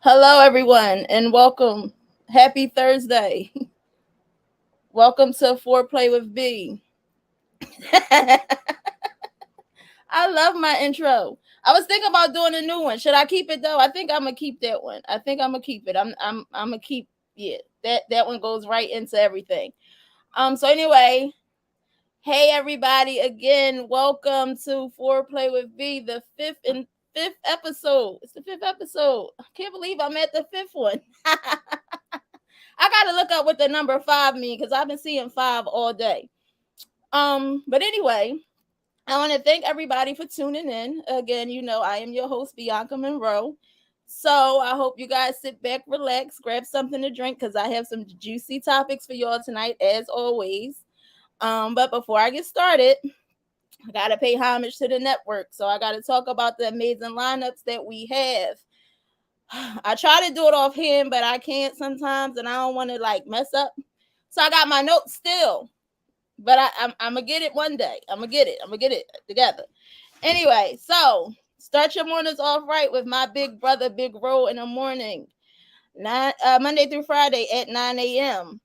Hello, everyone, and welcome. Happy Thursday. Welcome to Foreplay with B. I love my intro. I was thinking about doing a new one. Should I keep it though? I think I'm gonna keep that one. I think I'm gonna keep it. I'm gonna keep that one goes right into everything. So anyway, hey everybody again. Welcome to Foreplay with B, the fifth episode. It's the fifth episode. I can't believe I'm at the fifth one. I gotta look up what the number five mean because I've been seeing five all day. But anyway, I want to thank everybody for tuning in. Again, I am your host, Bianca Monroe. So I hope you guys sit back, relax, grab something to drink because I have some juicy topics for y'all tonight, as always. But before I get started, I gotta pay homage to the network. So I gotta talk about the amazing lineups that we have. I try to do it offhand, but I can't sometimes, and I don't want to like mess up. So I got my notes still, but I'm gonna get it one day. I'm gonna get it. I'm gonna get it together. Anyway, so start your mornings off right with my big brother, Big Ro, in the morning, Monday through Friday at 9 a.m.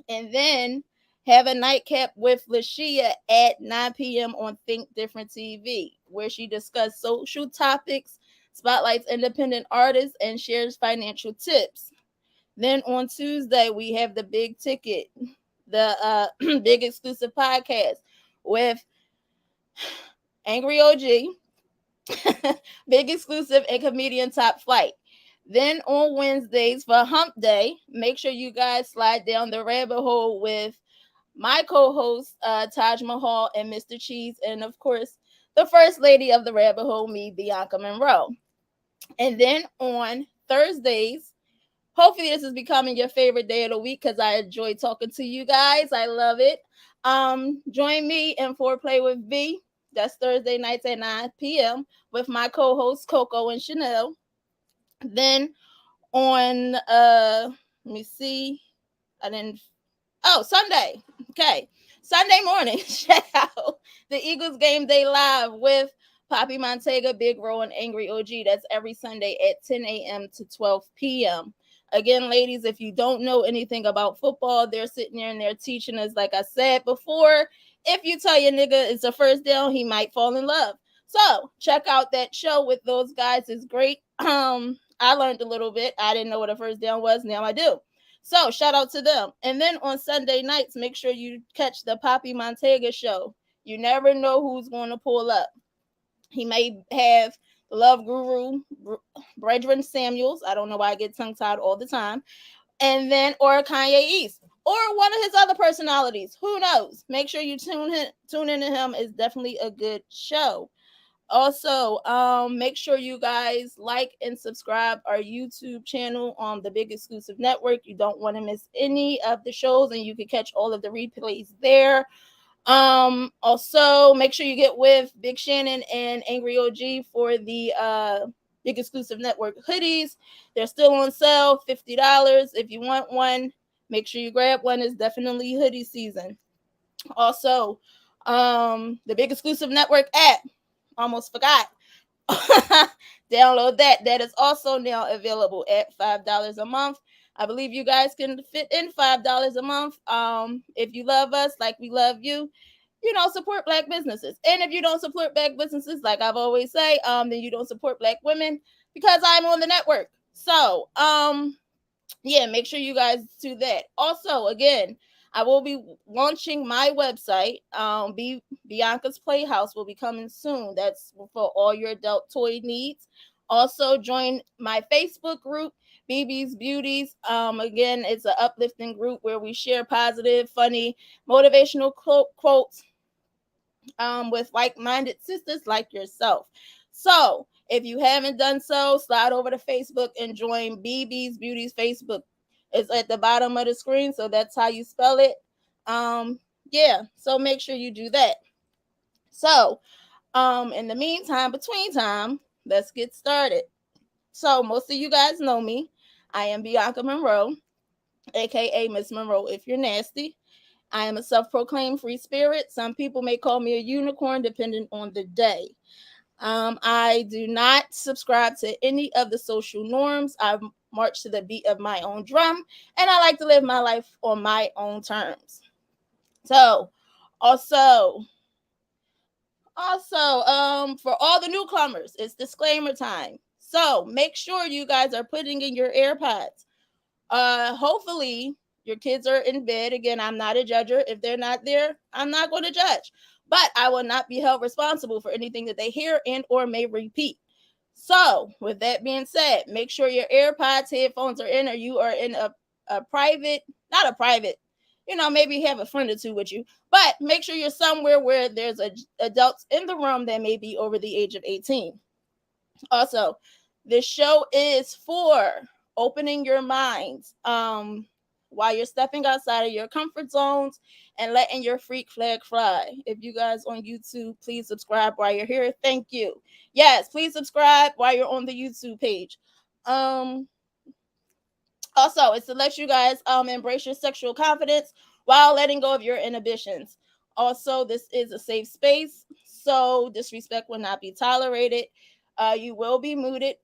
And then have a nightcap with Lashia at 9 p.m. on Think Different TV, where she discusses social topics, spotlights independent artists, and shares financial tips. Then on Tuesday, we have the big ticket, the big exclusive podcast with Angry OG, big exclusive, and comedian Top Flight. Then on Wednesdays for Hump Day, make sure you guys slide down the rabbit hole with my co-host Taj Mahal and Mr. Cheese, and of course the first lady of the rabbit hole, me, Bianca Monroe. And then on Thursdays, hopefully this is becoming your favorite day of the week because I enjoy talking to you guys. I love it. Join me in Foreplay with B. That's Thursday nights at 9 p.m. with my co-hosts Coco and Chanel. Then on let me see. I didn't Sunday. Okay. Sunday morning, check out the Eagles Game Day Live with Poppy Montega, Big Ro, and Angry OG. That's every Sunday at 10 a.m. to 12 p.m. Again, ladies, if you don't know anything about football, they're sitting there and they're teaching us, like I said before. If you tell your nigga it's a first down, he might fall in love. So check out that show with those guys. It's great. I learned a little bit. I didn't know what a first down was. Now I do. So shout out to them. And then on Sunday nights, make sure you catch the Poppy Montega show. You never know who's going to pull up. He may have the Love Guru, Brethren Samuels. I don't know why I get tongue tied all the time. And then, or Kanye East, or one of his other personalities. Who knows? Make sure you tune into him. It's definitely a good show. Also, make sure you guys like and subscribe our YouTube channel on the Big Exclusive Network. You don't want to miss any of the shows, and you can catch all of the replays there. Also, make sure you get with Big Shannon and Angry OG for the Big Exclusive Network hoodies. They're still on sale, $50. If you want one, make sure you grab one. It's definitely hoodie season. Also, the Big Exclusive Network app. Almost forgot. Download that. That is also now available at $5 a month. I believe you guys can fit in $5 a month. If you love us like we love you, support Black businesses. And if you don't support Black businesses, like I've always say, then you don't support Black women because I'm on the network. So, yeah, make sure you guys do that. Also, again, I will be launching my website. Bianca's Playhouse will be coming soon. That's for all your adult toy needs. Also, join my Facebook group, BB's Beauties. Again, it's an uplifting group where we share positive, funny, motivational quotes with like-minded sisters like yourself. So, if you haven't done so, slide over to Facebook and join BB's Beauties Facebook. It's at the bottom of the screen, so that's how you spell it. Yeah, so make sure you do that. So, in the meantime, between time, let's get started. So, most of you guys know me. I am Bianca Monroe, aka Miss Monroe if you're nasty. I am a self-proclaimed free spirit. Some people may call me a unicorn depending on the day. I do not subscribe to any of the social norms. I march to the beat of my own drum, and I like to live my life on my own terms. So, also, for all the newcomers, it's disclaimer time. So make sure you guys are putting in your AirPods. Hopefully your kids are in bed. Again, I'm not a judger. If they're not there, I'm not going to judge. But I will not be held responsible for anything that they hear and or may repeat. So, with that being said, make sure your AirPods, headphones are in, or you are in a private, not a private, maybe have a friend or two with you, but make sure you're somewhere where there's adults in the room that may be over the age of 18. Also, this show is for opening your minds while you're stepping outside of your comfort zones and letting your freak flag fly. If you guys on YouTube, please subscribe while you're here. Thank you. Yes, please subscribe while you're on the YouTube page. Also, it's to let you guys embrace your sexual confidence while letting go of your inhibitions. Also, this is a safe space, so disrespect will not be tolerated. You will be muted,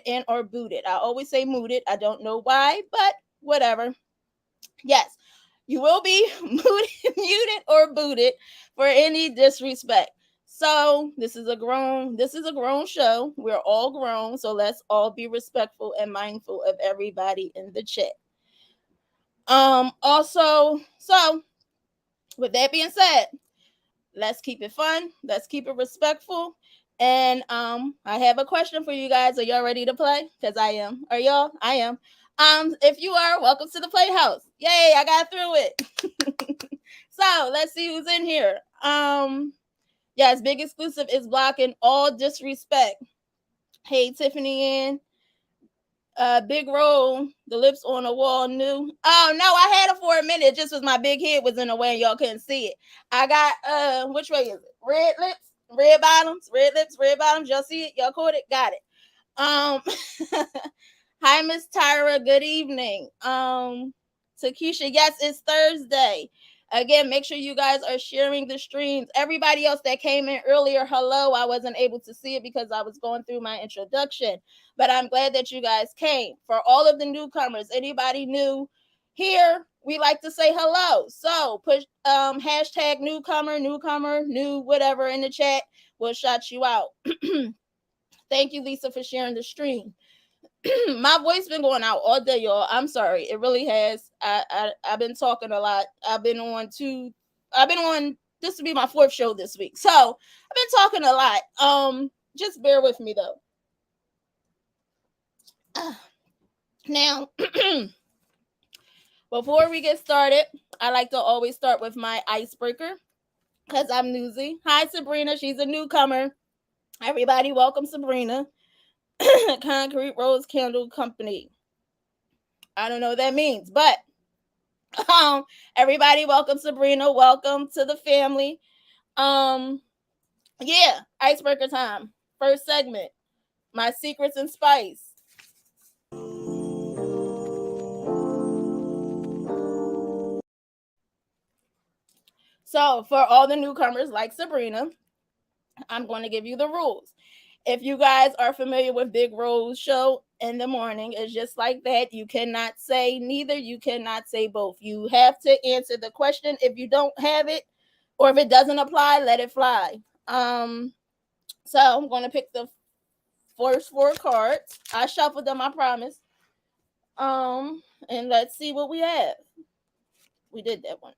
and or booted. I always say muted. I don't know why, but whatever. Yes, you will be muted or booted for any disrespect. So this is a grown show. We're all grown, so let's all be respectful and mindful of everybody in the chat. Also, so with that being said, let's keep it fun, let's keep it respectful. And I have a question for you guys. Are y'all ready to play? Because I am. Are y'all? I am. If you are, welcome to the Playhouse. Yay, I got through it. So let's see who's in here. Yes, Big Exclusive is blocking all disrespect. Hey, Tiffany Ann. Big Roll, the lips on the wall new. Oh no, I had it for a minute. It just was my big head was in the way and y'all couldn't see it. I got which way is it? Red lips, red bottoms, red lips, red bottoms. Y'all see it? Y'all caught it? Got it. Hi, Miss Tyra. Good evening. Takesha, yes, it's Thursday. Again, make sure you guys are sharing the streams. Everybody else that came in earlier, hello. I wasn't able to see it because I was going through my introduction, but I'm glad that you guys came. For all of the newcomers, anybody new here, we like to say hello. So push hashtag newcomer, new, whatever in the chat. We'll shout you out. Thank you, Lisa, for sharing the stream. My voice been going out all day, y'all. I'm sorry. It really has. I've been talking a lot. I've been on this will be my fourth show this week. So I've been talking a lot. Just bear with me though. Now, before we get started, I like to always start with my icebreaker because I'm newsy. Hi, Sabrina. She's a newcomer. Everybody, welcome Sabrina. Concrete Rose Candle Company. I don't know what that means, but everybody, welcome Sabrina. Welcome to the family. Yeah, icebreaker time. First segment. My secrets and spice. So, for all the newcomers like Sabrina, I'm going to give you the rules. If you guys are familiar with Big Rose show in the morning, it's just like that. You cannot say neither. You cannot say both. You have to answer the question. If you don't have it, or if it doesn't apply, let it fly. So I'm going to pick the first 4 cards. I shuffled them, I promise. And let's see what we have. We did that one.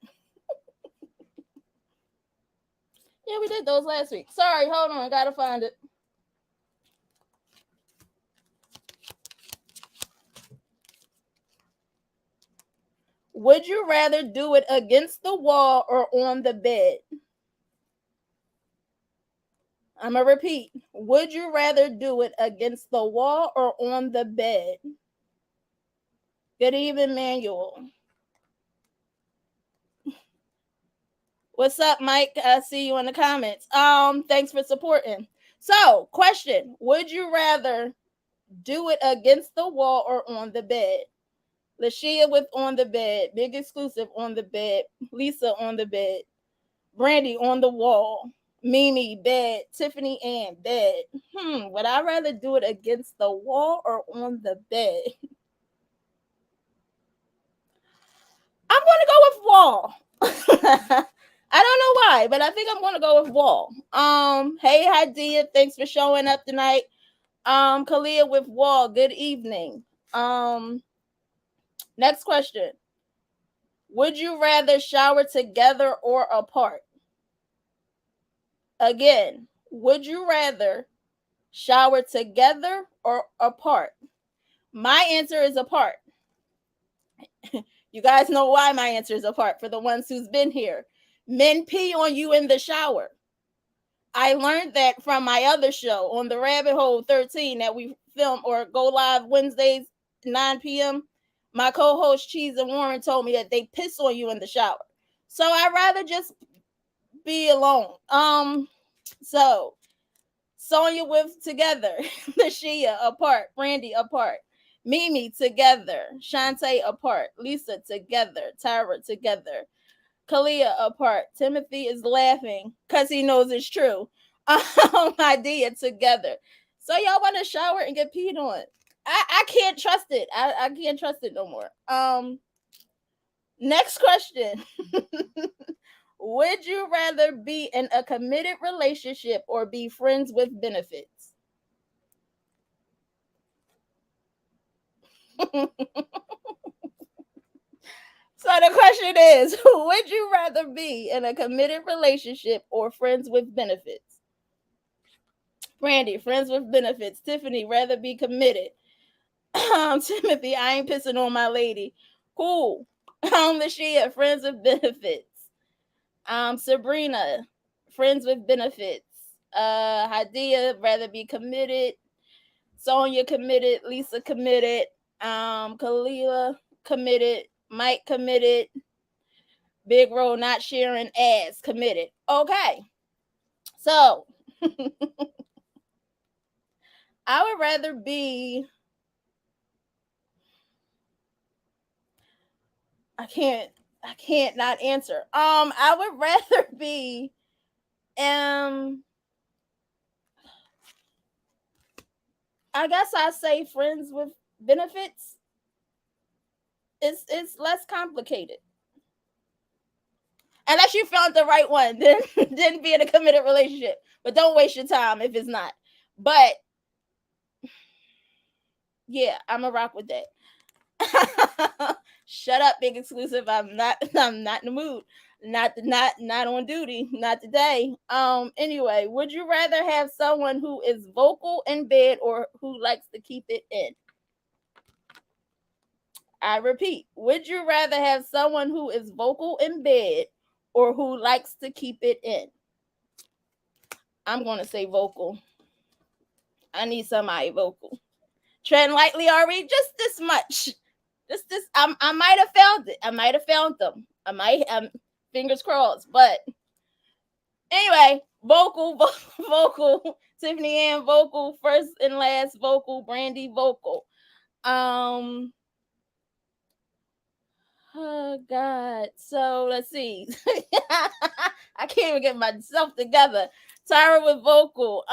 Yeah, we did those last week. Sorry, hold on. I gotta find it. Would you rather do it against the wall or on the bed? I'm going to repeat. Would you rather do it against the wall or on the bed? Good evening, Manuel. What's up, Mike? I see you in the comments. Thanks for supporting. So, question. Would you rather do it against the wall or on the bed? Lashia with on the bed. Big Exclusive on the bed. Lisa on the bed. Brandy on the wall. Mimi, bed. Tiffany Ann, bed. Would I rather do it against the wall or on the bed? I'm going to go with wall. I don't know why, but I think I'm going to go with wall. Hey, Hadia, thanks for showing up tonight. Kalia with wall, good evening. Next question. Would you rather shower together or apart? Again, would you rather shower together or apart? My answer is apart. You guys know why my answer is apart for the ones who's been here. Men pee on you in the shower. I learned that from my other show on the Rabbit Hole 13 that we film or go live Wednesdays 9 p.m. My co-host Cheese and Warren told me that they piss on you in the shower. So I'd rather just be alone. So Sonia with together, Lashia apart, Brandy apart, Mimi together, Shantae apart, Lisa together, Tyra together, Kalia apart. Timothy is laughing because he knows it's true. Idea together. So y'all want to shower and get peed on? I can't trust it. I can't trust it no more. Next question. Would you rather be in a committed relationship or be friends with benefits? So the question is, would you rather be in a committed relationship or friends with benefits? Brandy, friends with benefits. Tiffany, rather be committed. Timothy, I ain't pissing on my lady. Cool. Lashia, friends with benefits. Sabrina, friends with benefits. Hadia, rather be committed. Sonia committed. Lisa committed. Kalila committed. Mike committed. Big Ro not sharing ass committed. Okay. So I would rather be. I can't not answer. I would rather be I guess I say friends with benefits. It's less complicated. Unless you found the right one, then be in a committed relationship. But don't waste your time if it's not. But yeah, I'm a rock with that. Shut up, big exclusive. I'm not in the mood. Not on duty. Not today. Anyway, would you rather have someone who is vocal in bed or who likes to keep it in? I repeat, would you rather have someone who is vocal in bed or who likes to keep it in? I'm going to say vocal. I need somebody vocal. Treading lightly, Ari, just this much. Just this. I might have found it. I might have found them. I might. Fingers crossed. But anyway, vocal. Tiffany Ann vocal. First and last vocal. Brandy vocal. Oh God. So let's see. I can't even get myself together. Tyra with vocal.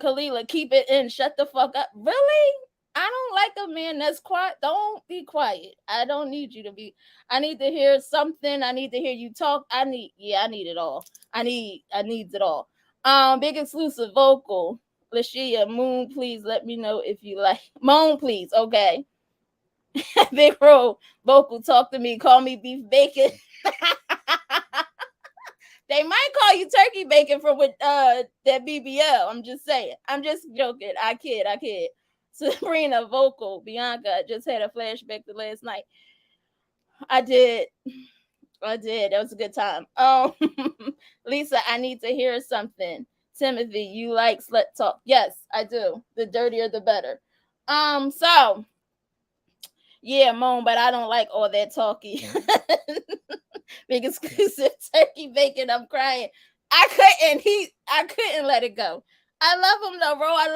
Kalila, keep it in. Shut the fuck up. Really? I don't like a man that's quiet. Don't be quiet. I don't need you to be. I need to hear something. I need to hear you talk. I need it all. I needs it all. Big exclusive vocal. Lashia, Moon, please let me know if you like. Moan, please. Okay. Big Ro, vocal, talk to me. Call me beef bacon. They might call you turkey bacon for with that BBL. I'm just saying. I'm just joking. I kid. Sabrina vocal. Bianca just had a flashback to last night. I did. That was a good time. Lisa, I need to hear something. Timothy, you like slut talk? Yes, I do. The dirtier, the better. So yeah, Moan, but I don't like all that talky. Big exclusive turkey bacon. I'm crying. I couldn't let it go. I love him though, bro. I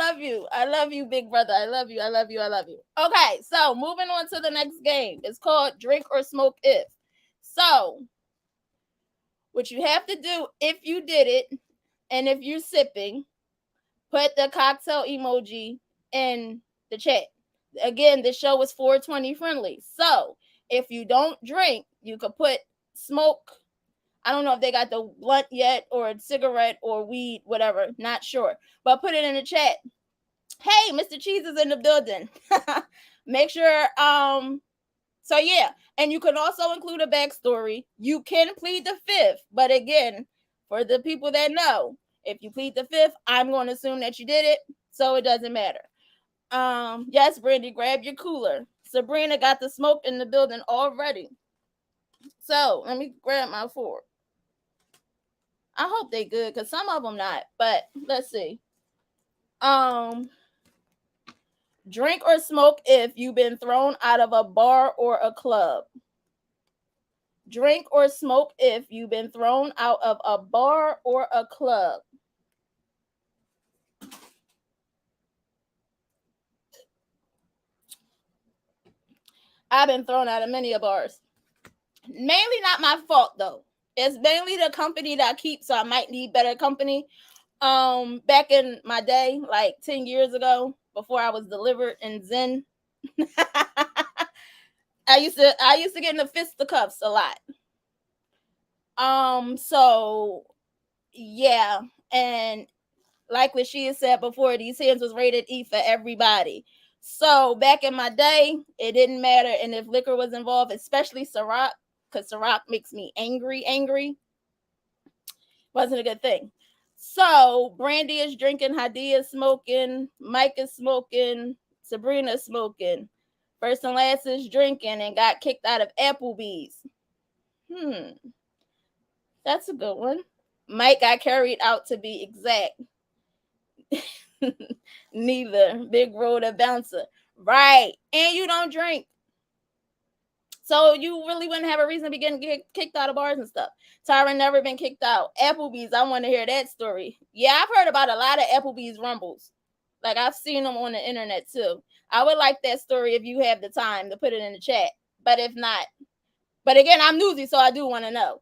love you, big brother. I love you. Okay, so moving on to the next game. It's called Drink or Smoke If. So What you have to do if you did it, and if you're sipping, put the cocktail emoji in the chat. Again, the show is 420 friendly. So if you don't drink, you could put smoke. I don't know if they got the blunt yet, or a cigarette or weed, whatever. Not sure. But put it in the chat. Hey, Mr. Cheese is in the building. Make sure so yeah, and you can also include a backstory. You can plead the fifth, but again, for the people that know, if you plead the fifth, I'm going to assume that you did it, so it doesn't matter. Yes, Brandy, grab your cooler. Sabrina got the smoke in the building already. So let me grab my fork. I hope they good, because some of them not. But let's see. Drink or smoke if you've been thrown out of a bar or a club. Drink or smoke if you've been thrown out of a bar or a club. I've been thrown out of many bars. Mainly not my fault though. It's mainly the company that I keep, so I might need better company. Back in my day, like 10 years ago, before I was delivered in Zen, I used to get in the fisticuffs a lot. So yeah, and like what she had said before, these hands was rated E for everybody. So back in my day, it didn't matter, and if liquor was involved, especially Ciroc, because Ciroc makes me angry, wasn't a good thing. So Brandy is drinking, Hadi is smoking, Mike is smoking, Sabrina is smoking. First and last is drinking and got kicked out of Applebee's. That's a good one. Mike got carried out, to be exact. Neither. Big road a bouncer. Right. And you don't drink. So you really wouldn't have a reason to be getting kicked out of bars and stuff. Tyra never been kicked out. Applebee's, I want to hear that story. Yeah, I've heard about a lot of Applebee's rumbles. Like, I've seen them on the internet too. I would like that story if you have the time to put it in the chat. But if not, but again, I'm newsy, so I do want to know.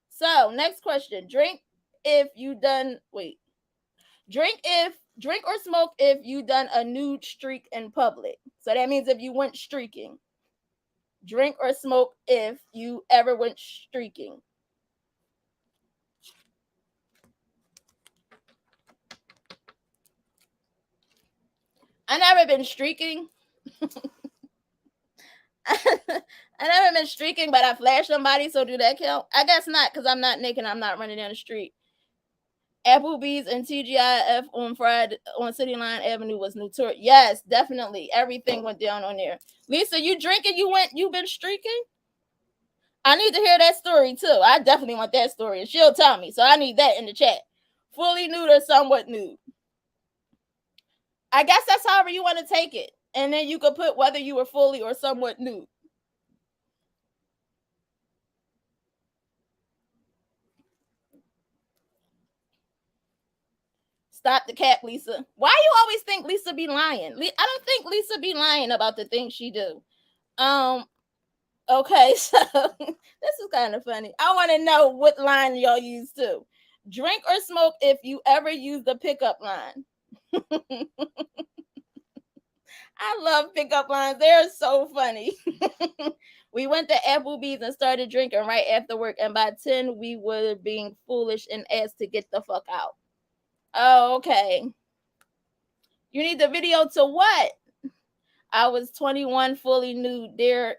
So next question. Drink or smoke if you done a nude streak in public. So that means if you went streaking. Drink or smoke if you ever went streaking. I never been streaking. I never been streaking, but I flashed somebody, so do that count? I guess not, because I'm not naked. I'm not running down the street. Applebee's and TGIF on Friday on City Line Avenue was notorious. Yes, definitely. Everything went down on there. Lisa, you drinking? You been streaking? I need to hear that story too. I definitely want that story, and she'll tell me. So I need that in the chat. Fully nude or somewhat nude. I guess that's however you want to take it. And then you could put whether you were fully or somewhat nude. Stop the cap, Lisa. Why you always think Lisa be lying? I don't think Lisa be lying about the things she do. Okay, so this is kind of funny. I want to know what line y'all use too. Drink or smoke if you ever use the pickup line. I love pickup lines. They're so funny. We went to Applebee's and started drinking right after work, and by 10 we were being foolish and asked to get the fuck out. Oh, okay. You need the video to what? I was 21, fully nude, dare,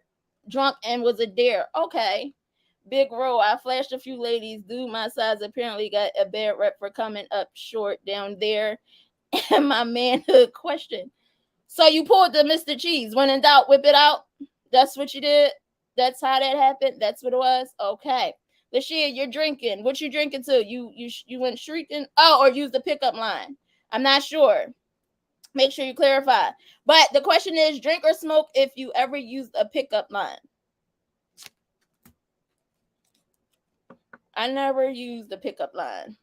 drunk, and was a dare. Okay. Big roll. I flashed a few ladies. Dude my size apparently got a bad rep for coming up short down there. And my manhood question. So you pulled the Mr. Cheese. When in doubt, whip it out. That's what you did? That's how that happened? That's what it was? Okay. Lashia, you're drinking. What you drinking to? You went shrieking? Oh, or use the pickup line. I'm not sure. Make sure you clarify. But the question is, drink or smoke if you ever used a pickup line. I never used the pickup line.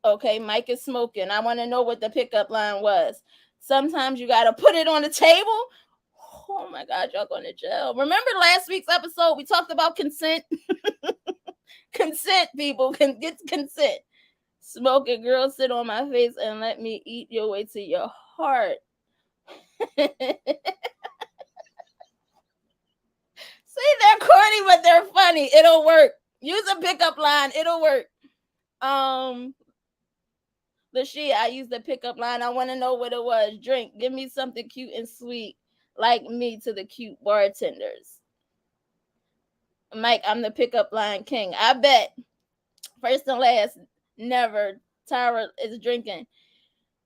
Okay, Mike is smoking. I want to know what the pickup line was. Sometimes you got to put it on the table. Oh my God, y'all going to jail. Remember last week's episode? We talked about consent. Consent, people can get consent. Smoke it, girl, sit on my face and let me eat your way to your heart. See, they're corny, but they're funny. It'll work. Use a pickup line. It'll work. The shit, I used the pickup line. I want to know what it was. Drink. Give me something cute and sweet, like me to the cute bartenders. Mike, I'm the pickup line king. I bet. First and last, never. Tyra is drinking.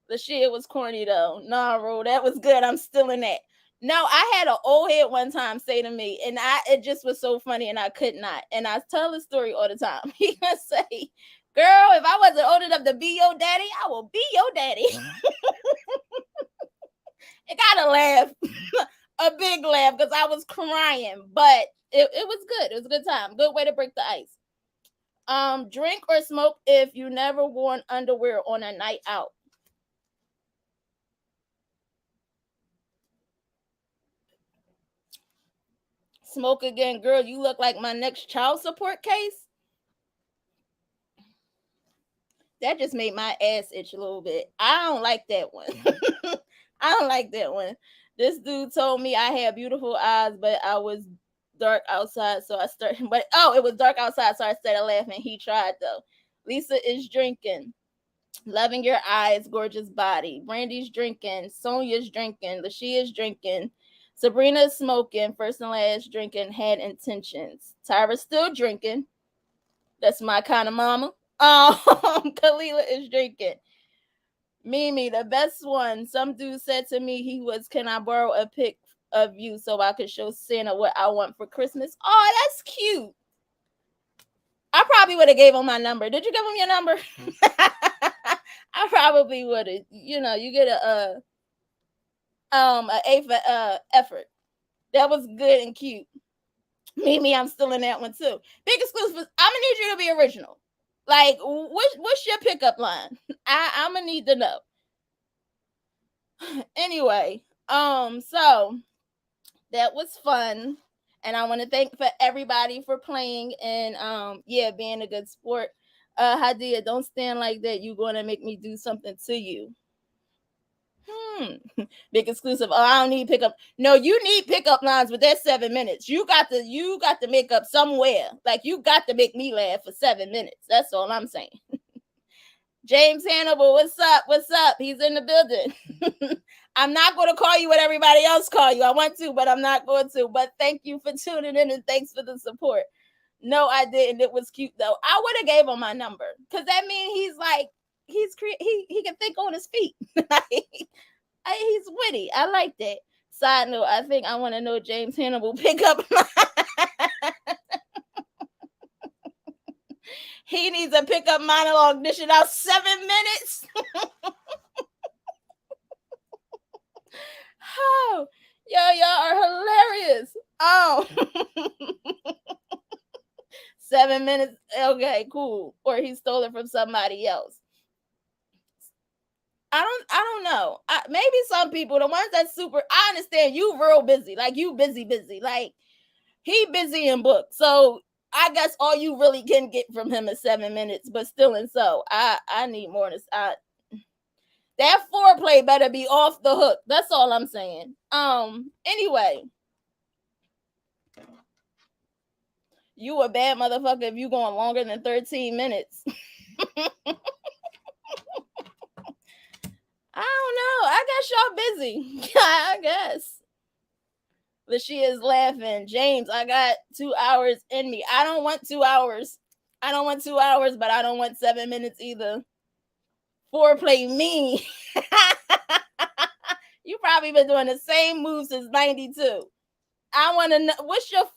The shit was corny though. Nah, Ro, that was good. I'm still in that. No, I had an old head one time say to me, and it just was so funny, and I could not. And I tell the story all the time. He gonna say, "Girl, if I wasn't old enough to be your daddy, I will be your daddy." It got a laugh, a big laugh, because I was crying, but it was good. It was a good time. Good way to break the ice. Drink or smoke if you never worn underwear on a night out. Smoke again, girl. You look like my next child support case. That just made my ass itch a little bit. I don't like that one. I don't like that one. This dude told me I had beautiful eyes, but I was dark outside, so I started. But it was dark outside, so I started laughing. He tried though. Lisa is drinking. Loving your eyes, gorgeous body. Brandy's drinking. Sonia's drinking. Lashia's drinking. Sabrina's smoking. First and last drinking. Had intentions. Tyra's still drinking. That's my kind of mama. Kalila is drinking. Mimi, the best one. Some dude said to me he was, "Can I borrow a pic of you so I could show Santa what I want for Christmas?" Oh, that's cute. I probably would have gave him my number. Did you give him your number? I probably would have. You know, you get a A for effort. That was good and cute. Mimi, I'm still in that one too. Big exclusive. I'm gonna need you to be original. Like, what's your pickup line? I'm gonna need to know. Anyway, so that was fun, and I want to thank for everybody for playing and being a good sport. Hadia, don't stand like that. You're gonna make me do something to you. Big exclusive. Oh, I don't need pickup. No, you need pickup lines, but that's 7 minutes. You got to make up somewhere. Like, you got to make me laugh for 7 minutes. That's all I'm saying. James Hannibal, what's up? What's up? He's in the building. I'm not going to call you what everybody else call you. I want to, but I'm not going to. But thank you for tuning in and thanks for the support. No, I didn't. It was cute though. I would have gave him my number because that means he's like he can think on his feet. He's witty. I like that. Side note, I think I want to know James Hannibal pick up. He needs a pickup monologue. Dish it out 7 minutes. Oh, y'all are hilarious. Oh, 7 minutes. Okay, cool. Or he stole it from somebody else. I don't know. Maybe some people, the ones that super. I understand you real busy. Like, you busy. Like, he busy in book. So I guess all you really can get from him is 7 minutes. But still, and so I need more. That foreplay better be off the hook. That's all I'm saying. Anyway, you a bad motherfucker if you going longer than 13 minutes. I don't know. I guess y'all busy. I guess. Lashia is laughing. James, I got 2 hours in me. I don't want 2 hours. I don't want 2 hours, but I don't want 7 minutes either. Foreplay me. You probably been doing the same moves since 92. I want to know what's your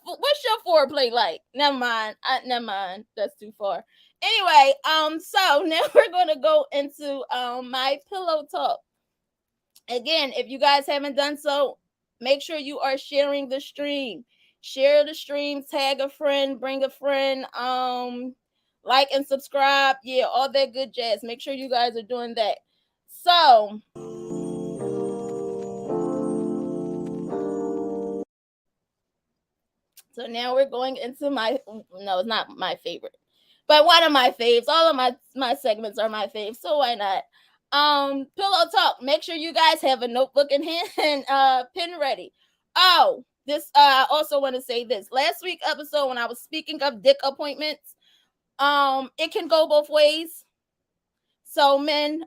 foreplay like. Never mind. Never mind. That's too far. Anyway, so now we're gonna go into my pillow talk. Again, if you guys haven't done so, make sure you are sharing the stream. Share the stream, tag a friend, bring a friend, like and subscribe. Yeah, all that good jazz. Make sure you guys are doing that. So So now we're going into my, no, it's not my favorite, but one of my faves. All of my segments are my faves, so why not? Pillow talk. Make sure you guys have a notebook in hand and pen ready. Oh, this I also want to say this. Last week episode when I was speaking of dick appointments, it can go both ways. So men,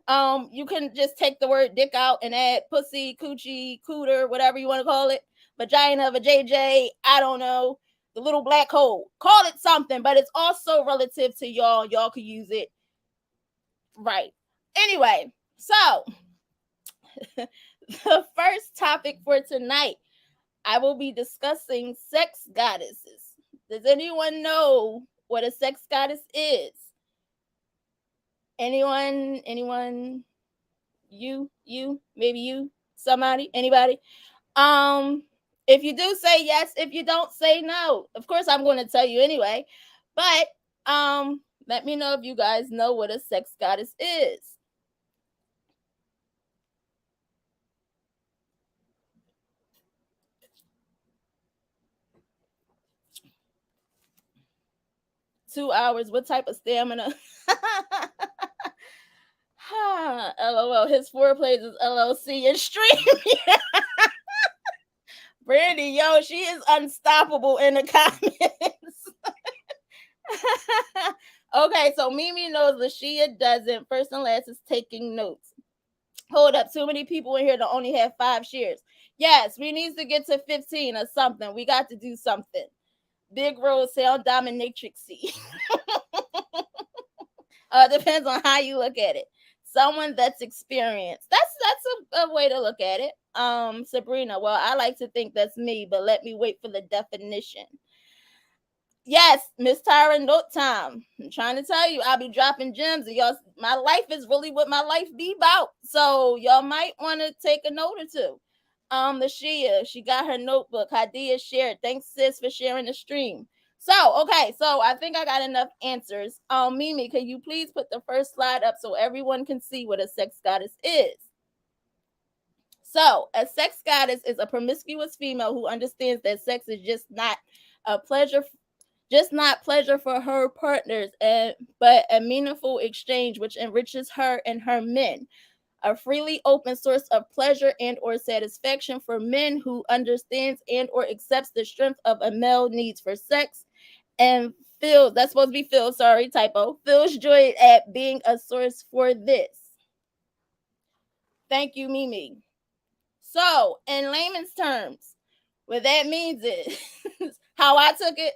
you can just take the word dick out and add pussy, coochie, cooter, whatever you want to call it, vagina, vajayjay, I don't know, the little black hole. Call it something, but it's also relative to y'all. Y'all could use it, right? Anyway, so the first topic for tonight, I will be discussing sex goddesses. Does anyone know what a sex goddess is? Anyone? Anyone? You, maybe you, somebody, anybody. If you do, say yes. If you don't, say no. Of course, I'm going to tell you anyway. But let me know if you guys know what a sex goddess is. $2. What type of stamina? LOL. His foreplay is LLC and stream. Brandy, yo, she is unstoppable in the comments. Okay, so Mimi knows, Lashia doesn't. First and last is taking notes. Hold up, too many people in here to only have 5 shares. Yes, we need to get to 15 or something. We got to do something. Big Rose sound dominatrixy. Depends on how you look at it. Someone that's experienced. That's a way to look at it. Sabrina, well, I like to think that's me, but let me wait for the definition. Yes, Miss Tyra, note time. I'm trying to tell you, I'll be dropping gems. And y'all, my life is really what my life be about. So y'all might want to take a note or two. The Shia, she got her notebook. Hadia shared. Thanks, sis, for sharing the stream. So, okay, so I think I got enough answers. Mimi, can you please put the first slide up so everyone can see what a sex goddess is? So, a sex goddess is a promiscuous female who understands that sex is not pleasure for her partners, but a meaningful exchange which enriches her and her men. A freely open source of pleasure and or satisfaction for men who understands and or accepts the strength of a male needs for sex and that's supposed to be sorry, typo, feels joy at being a source for this. Thank you, Mimi. So, in layman's terms, what that means is how I took it,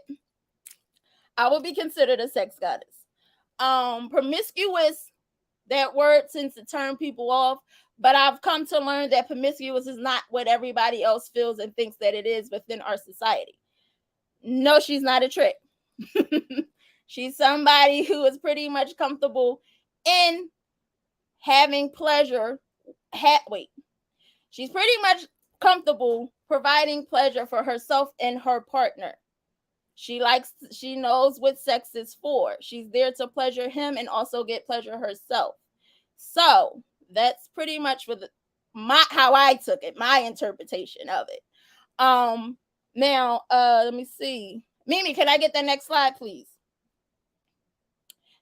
I would be considered a sex goddess. Promiscuous, that word tends to turn people off, but I've come to learn that promiscuous is not what everybody else feels and thinks that it is within our society. No, she's not a trick. She's somebody who is pretty much comfortable in having pleasure. She's pretty much comfortable providing pleasure for herself and her partner. She knows what sex is for. She's there to pleasure him and also get pleasure herself. So that's pretty much how I took it, my interpretation of it. Now, let me see. Mimi, can I get the next slide, please?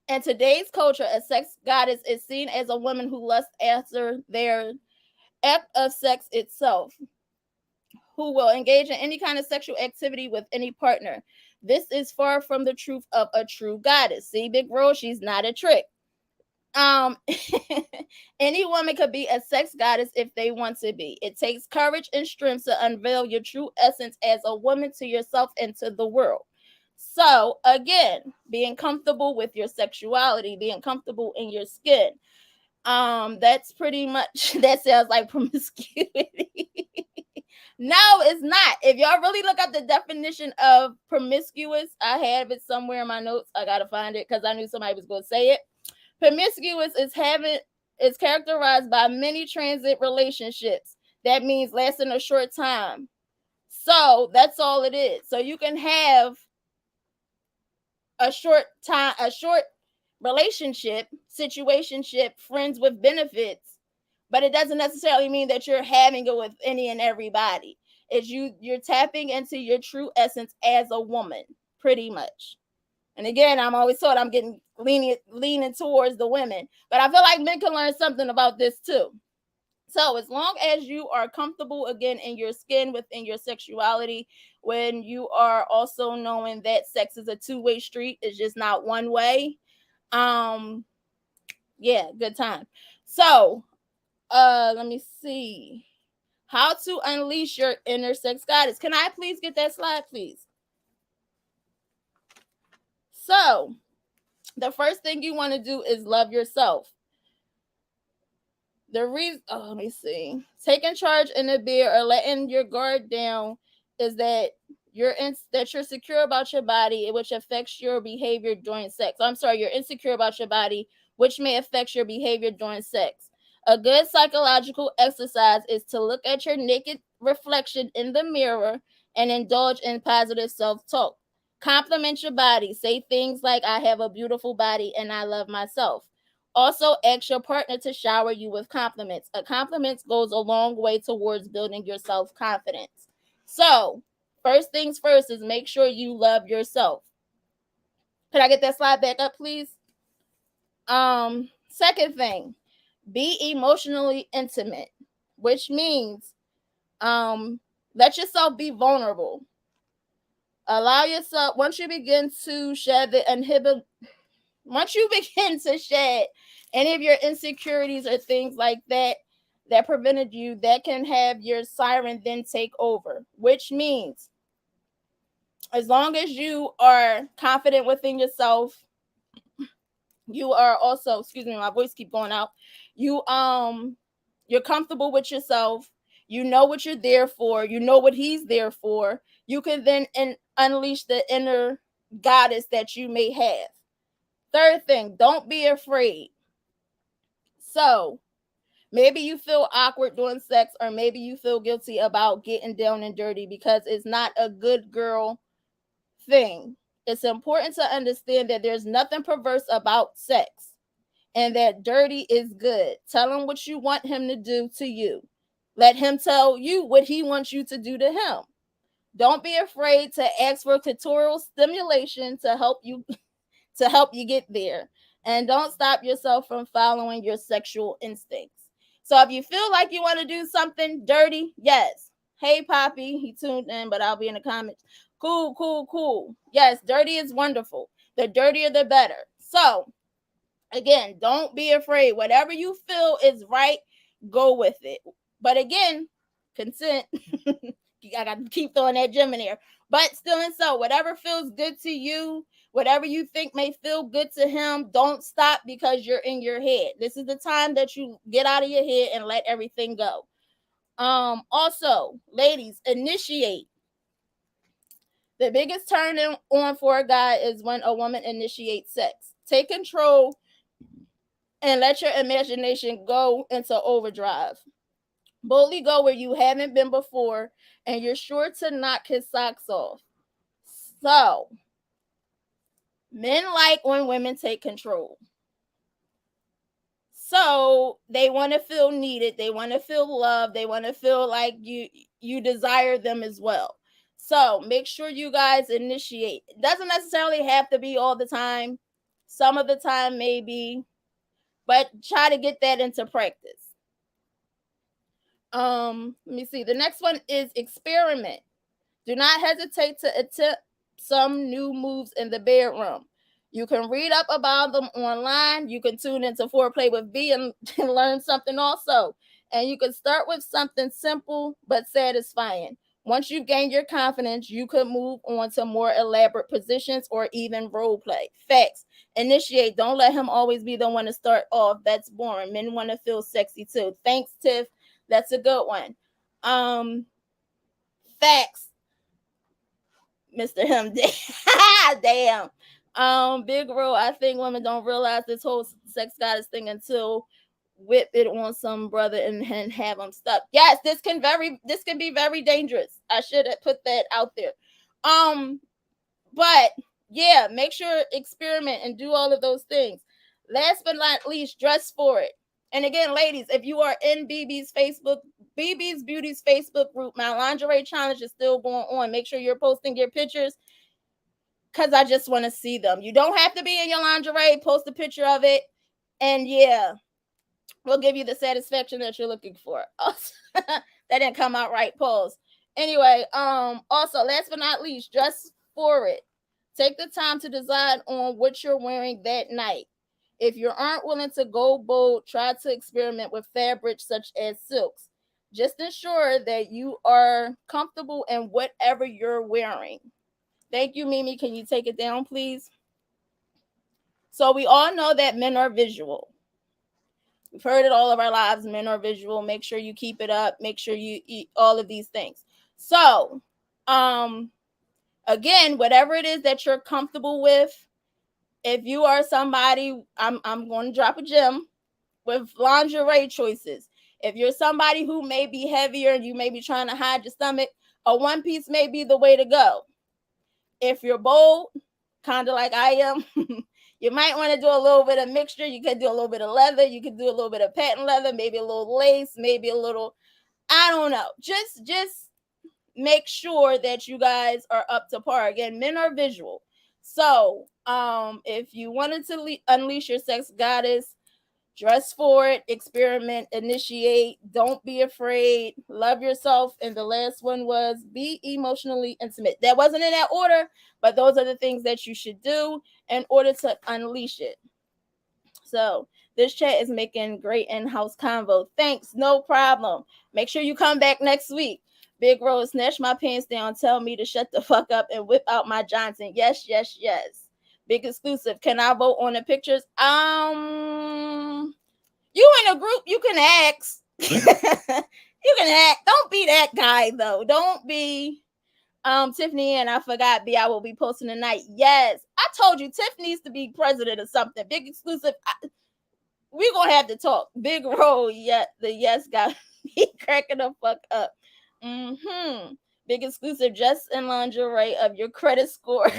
In today's culture, a sex goddess is seen as a woman who lusts after their act of sex itself, who will engage in any kind of sexual activity with any partner. This is far from the truth of a true goddess. See, Big Rose, she's not a trick. Any woman could be a sex goddess if they want to be. It takes courage and strength to unveil your true essence as a woman to yourself and to the world. So again, being comfortable with your sexuality, being comfortable in your skin. That's pretty much, that sounds like promiscuity. No, it's not. If y'all really look up the definition of promiscuous, I have it somewhere in my notes. I gotta find it because I knew somebody was going to say it. Promiscuous is characterized by many transit relationships. That means lasting a short time. So that's all it is. So you can have a short relationship, situationship, friends with benefits, but it doesn't necessarily mean that you're having it with any and everybody. is you're tapping into your true essence as a woman, pretty much. And again, I'm always told I'm getting leaning towards the women, but I feel like men can learn something about this too. So as long as you are comfortable again in your skin, within your sexuality, when you are also knowing that sex is a two-way street, it's just not one way. Um, yeah, good time. So, let me see. How to unleash your inner sex goddess. Can I please get that slide, please? So, the first thing you want to do is love yourself. The reason, let me see, taking charge in the bed or letting your guard down is that you're secure about your body, which affects your behavior during sex. I'm sorry, you're insecure about your body, which may affect your behavior during sex. A good psychological exercise is to look at your naked reflection in the mirror and indulge in positive self-talk. Compliment your body. Say things like, I have a beautiful body and I love myself. Also, ask your partner to shower you with compliments. A compliment goes a long way towards building your self-confidence. So, first things first is make sure you love yourself. Could I get that slide back up, please? Second thing, be emotionally intimate, which means let yourself be vulnerable. Allow yourself, once you begin to shed the once you begin to shed any of your insecurities or things like that that prevented you, that can have your siren then take over, which means as long as you are confident within yourself, you are also, excuse me, my voice keep going out, you're comfortable with yourself, you know what you're there for, you know what he's there for, you can then unleash the inner goddess that you may have. Third thing, don't be afraid. So maybe you feel awkward doing sex, or maybe you feel guilty about getting down and dirty because it's not a good girl thing. It's important to understand that there's nothing perverse about sex and that dirty is good. Tell him what you want him to do to you. Let him tell you what he wants you to do to him. Don't be afraid to ask for clitoral stimulation to help you get there. And don't stop yourself from following your sexual instincts. So if you feel like you want to do something dirty, yes. Hey, Poppy, he tuned in, but I'll be in the comments. Cool, cool, cool. Yes, dirty is wonderful. The dirtier, the better. So, again, don't be afraid. Whatever you feel is right, go with it. But again, consent. I got to keep throwing that gem in there. But still and so, whatever feels good to you, whatever you think may feel good to him, don't stop because you're in your head. This is the time that you get out of your head and let everything go. Also, ladies, initiate. The biggest turn on for a guy is when a woman initiates sex. Take control and let your imagination go into overdrive. Boldly go where you haven't been before, and you're sure to knock his socks off. So, men like when women take control. So, they want to feel needed, they want to feel loved, they want to feel like you desire them as well. So, make sure you guys initiate. It doesn't necessarily have to be all the time. Some of the time maybe, but try to get that into practice. Let me see. The next one is experiment. Do not hesitate to attempt some new moves in the bedroom. You can read up about them online. You can tune into Foreplay with B and learn something also. And you can start with something simple but satisfying. Once you gain your confidence, you could move on to more elaborate positions or even role play. Facts. Initiate. Don't let him always be the one to start off. That's boring. Men want to feel sexy too. Thanks, Tiff. That's a good one. Facts. Mr. Him. Damn. Big rule. I think women don't realize this whole sex goddess thing until whip it on some brother and have him stuck. Yes, this can be very dangerous. I should have put that out there. But yeah, make sure experiment and do all of those things. Last but not least, dress for it. And again, ladies, if you are in BB's Facebook BB's Beauty's Facebook group. My lingerie challenge is still going on. Make sure you're posting your pictures because I just want to see them. You don't have to be in your lingerie. Post a picture of it. And yeah, we'll give you the satisfaction that you're looking for. That didn't come out right. Pause. Anyway, also, last but not least, dress for it. Take the time to decide on what you're wearing that night. If you aren't willing to go bold, try to experiment with fabrics such as silks. Just ensure that you are comfortable in whatever you're wearing. Thank you, Mimi. Can you take it down, please? So we all know that men are visual. We've heard it all of our lives. Men are visual. Make sure you keep it up. Make sure you eat all of these things. So, again, whatever it is that you're comfortable with, if you are somebody, I'm going to drop a gem with lingerie choices. If you're somebody who may be heavier and you may be trying to hide your stomach, a one piece may be the way to go. If you're bold, kind of like I am, you might want to do a little bit of mixture. You could do a little bit of leather. You could do a little bit of patent leather, maybe a little lace, maybe a little, I don't know. Just make sure that you guys are up to par. Again, men are visual. So, if you wanted to unleash your sex goddess, dress for it, experiment, initiate, don't be afraid, love yourself. And the last one was be emotionally intimate. That wasn't in that order, but those are the things that you should do in order to unleash it. So this chat is making great in-house convo. Thanks, no problem. Make sure you come back next week. Big Rose, snatch my pants down, tell me to shut the fuck up and whip out my Johnson. Yes, yes, yes. Big exclusive. Can I vote on the pictures? You in a group, you can ask. You can act. Don't be that guy though. Don't be Tiffany, and I forgot B. I will be posting tonight. Yes, I told you Tiff needs to be president or something. Big exclusive. We're gonna have to talk. Big role, yeah. The yes got me cracking the fuck up. Big exclusive, just in lingerie of your credit score.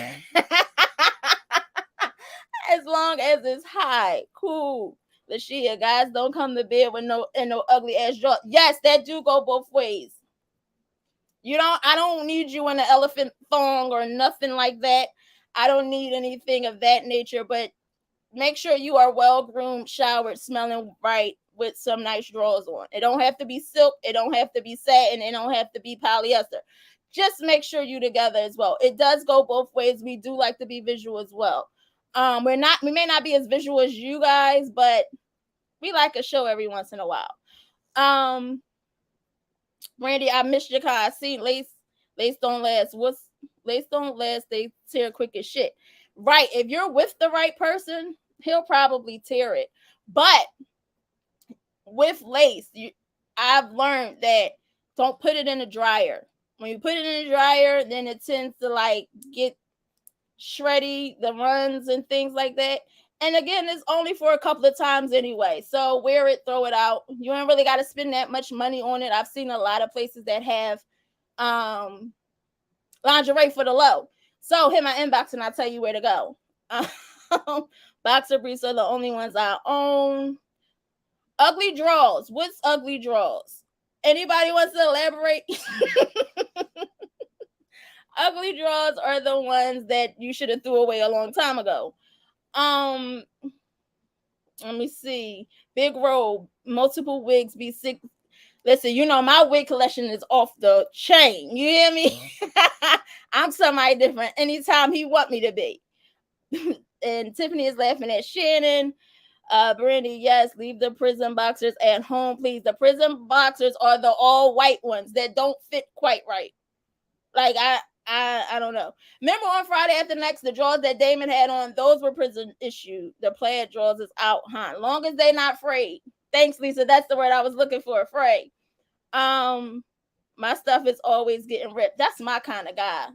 As long as it's high. Cool. Lashia, guys, don't come to bed with no ugly ass jaw. Yes, that do go both ways. I don't need you in an elephant thong or nothing like that. I don't need anything of that nature, but make sure you are well groomed, showered, smelling right with some nice drawers on. It don't have to be silk, it don't have to be satin, it don't have to be polyester. Just make sure you together as well. It does go both ways. We do like to be visual as well. We may not be as visual as you guys, but we like a show every once in a while. Brandy, I missed your car. I see lace don't last. What's lace don't last? They tear quick as shit. Right. If you're with the right person, he'll probably tear it. But with lace, I've learned that don't put it in the dryer. When you put it in the dryer, then it tends to get shreddy, the runs and things like that. And again, it's only for a couple of times anyway. So wear it, throw it out. You ain't really got to spend that much money on it. I've seen a lot of places that have lingerie for the low. So hit my inbox and I'll tell you where to go. Boxer briefs are the only ones I own. Ugly drawers. What's ugly drawers? Anybody wants to elaborate? Ugly drawers are the ones that you should have threw away a long time ago. Let me see. Big robe, multiple wigs, be sick. Listen, my wig collection is off the chain. You hear me? I'm somebody different anytime he want me to be. And Tiffany is laughing at Shannon. Brandy, yes, leave the prison boxers at home, please. The prison boxers are the all white ones that don't fit quite right. I don't know. Remember on Friday After Next, the drawers that Damon had on, those were prison issue. The plaid drawers is out, huh? Long as they not frayed. Thanks, Lisa. That's the word I was looking for, frayed. My stuff is always getting ripped. That's my kind of guy.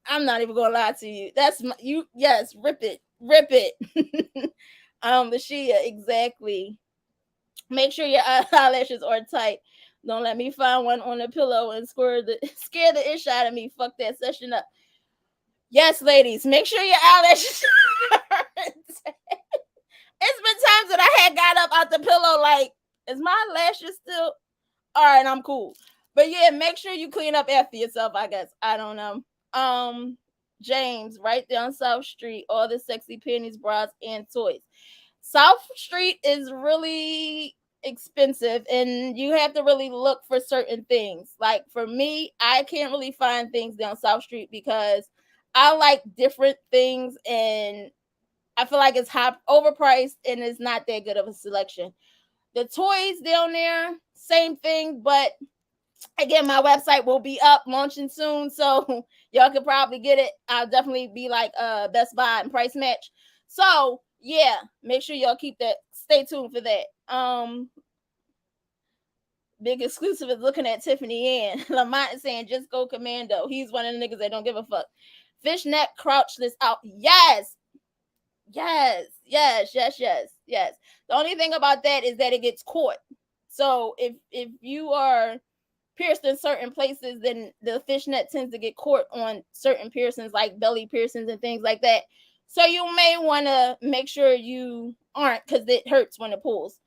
I'm not even gonna lie to you. That's you. Yes, rip it. Lashia, exactly. Make sure your eyelashes are tight. Don't let me find one on the pillow and scare the ish out of me. Fuck that session up. Yes, ladies, make sure your eyelashes are tight. It's been times that I had got up out the pillow is my lashes still? All right, I'm cool. But yeah, make sure you clean up after yourself, I guess. I don't know. James, right there on South Street, all the sexy panties, bras, and toys. South Street is really expensive and you have to really look for certain things. Like for me, I can't really find things down South Street because I like different things and I feel like it's high overpriced and it's not that good of a selection. The toys down there, same thing, but again, my website will be up launching soon, so y'all could probably get it. I'll definitely be like Best Buy and price match. So yeah, make sure y'all keep that. Stay tuned for that. Big exclusive is looking at Tiffany Ann. Lamont is saying just go commando. He's one of the niggas that don't give a fuck. Fishnet crouchless out. Yes. Yes. The only thing about that is that it gets caught. So if you are pierced in certain places, then the fishnet tends to get caught on certain piercings like belly piercings and things like that. So you may want to make sure you aren't, because it hurts when it pulls.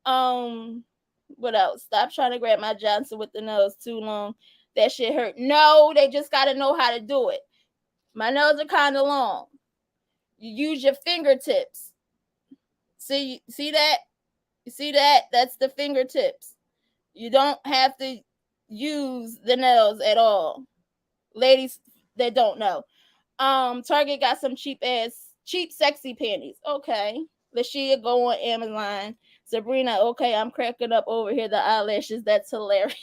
What else? Stop trying to grab my Johnson with the nose too long. That shit hurt. No, they just got to know how to do it. My nails are kind of long. You use your fingertips. See that? You see that? That's the fingertips. You don't have to use the nails at all. Ladies that don't know. Target got some cheap sexy panties. Okay. Lashia, go on Amazon. Sabrina, okay, I'm cracking up over here. The eyelashes, that's hilarious.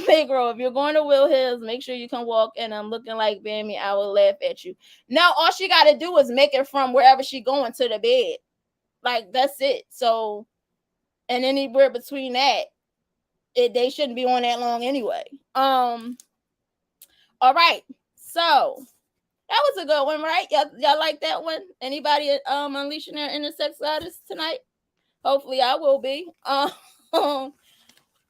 Big girl, if you're going to Will Hills, make sure you can walk and I'm looking like Bammy. I will laugh at you. Now, all she got to do is make it from wherever she going to the bed. Like, that's it. So, and anywhere between that, they shouldn't be on that long anyway. All right. So, that was a good one, right? Y'all like that one? Anybody unleashing their inner sex goddess tonight? Hopefully I will be.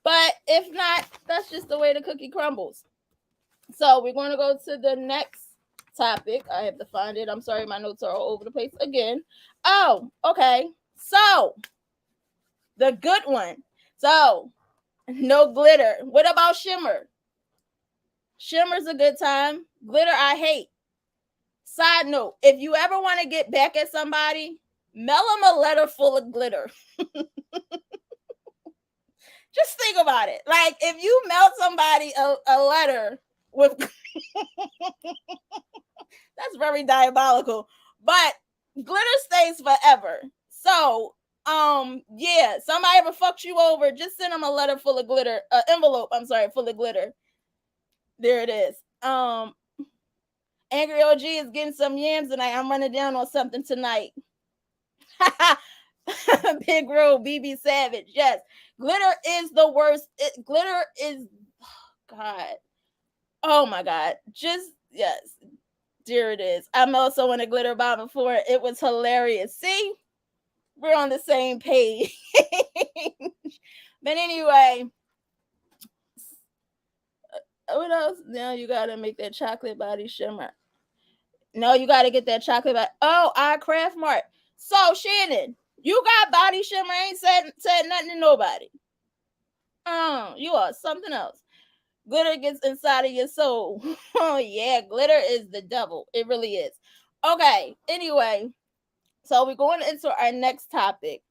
But if not, that's just the way the cookie crumbles. So we're going to go to the next topic. I have to find it. I'm sorry, my notes are all over the place again. Oh, okay. So the good one. So no glitter. What about shimmer? Shimmer's a good time. Glitter I hate. Side note, if you ever want to get back at somebody, mail them a letter full of glitter. Just think about it. Like, if you mail somebody a letter with... That's very diabolical. But glitter stays forever. So, yeah, somebody ever fucked you over, just send them a letter full of glitter. Envelope, I'm sorry, full of glitter. There it is. Angry OG is getting some yams tonight. I'm running down on something tonight. Big Road, BB Savage. Yes. Glitter is the worst. Glitter is, God. Oh my God. Just, yes. There it is. I'm also in a glitter bomb before. It was hilarious. See? We're on the same page. But anyway. What else? Now you got to make that chocolate body shimmer. No, you got to get that chocolate body. Oh, our Craft Mart. So, Shannon, you got body shimmer. Ain't said nothing to nobody. You are something else. Glitter gets inside of your soul. Oh, yeah. Glitter is the devil. It really is. Okay. Anyway, so we're going into our next topic.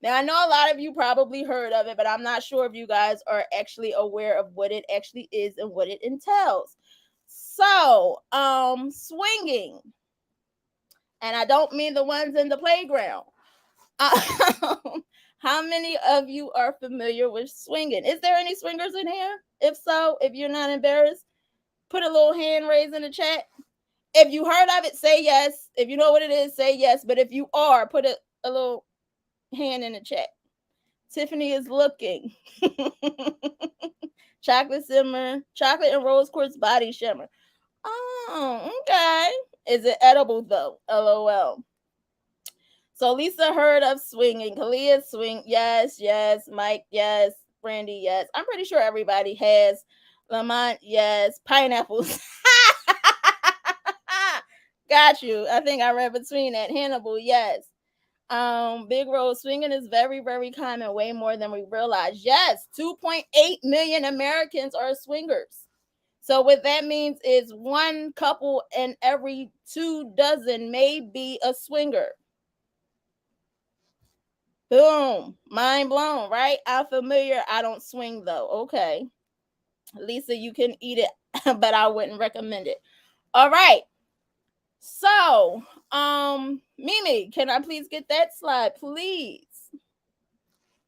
Now, I know a lot of you probably heard of it, but I'm not sure if you guys are actually aware of what it actually is and what it entails. So, swinging. And I don't mean the ones in the playground. How many of you are familiar with swinging? Is there any swingers in here? If so, if you're not embarrassed, put a little hand raise in the chat. If you heard of it, say yes. If you know what it is, say yes. But if you are, put a little hand in the chat. Tiffany is looking. Chocolate and rose quartz body shimmer. Oh, okay. Is it edible though? LOL. So Lisa heard of swinging. Kalia swing. Yes. Mike, yes. Brandy, yes. I'm pretty sure everybody has. Lamont, yes. Pineapples. Got you. I think I read between that. Hannibal, yes. Big Road swinging is very, very common, way more than we realize. Yes, 2.8 million Americans are swingers. So what that means is one couple in every 2 dozen may be a swinger. Boom. Mind blown, right? I'm familiar. I don't swing though. Okay. Lisa, you can eat it, but I wouldn't recommend it. All right. So, Mimi, can I please get that slide, please?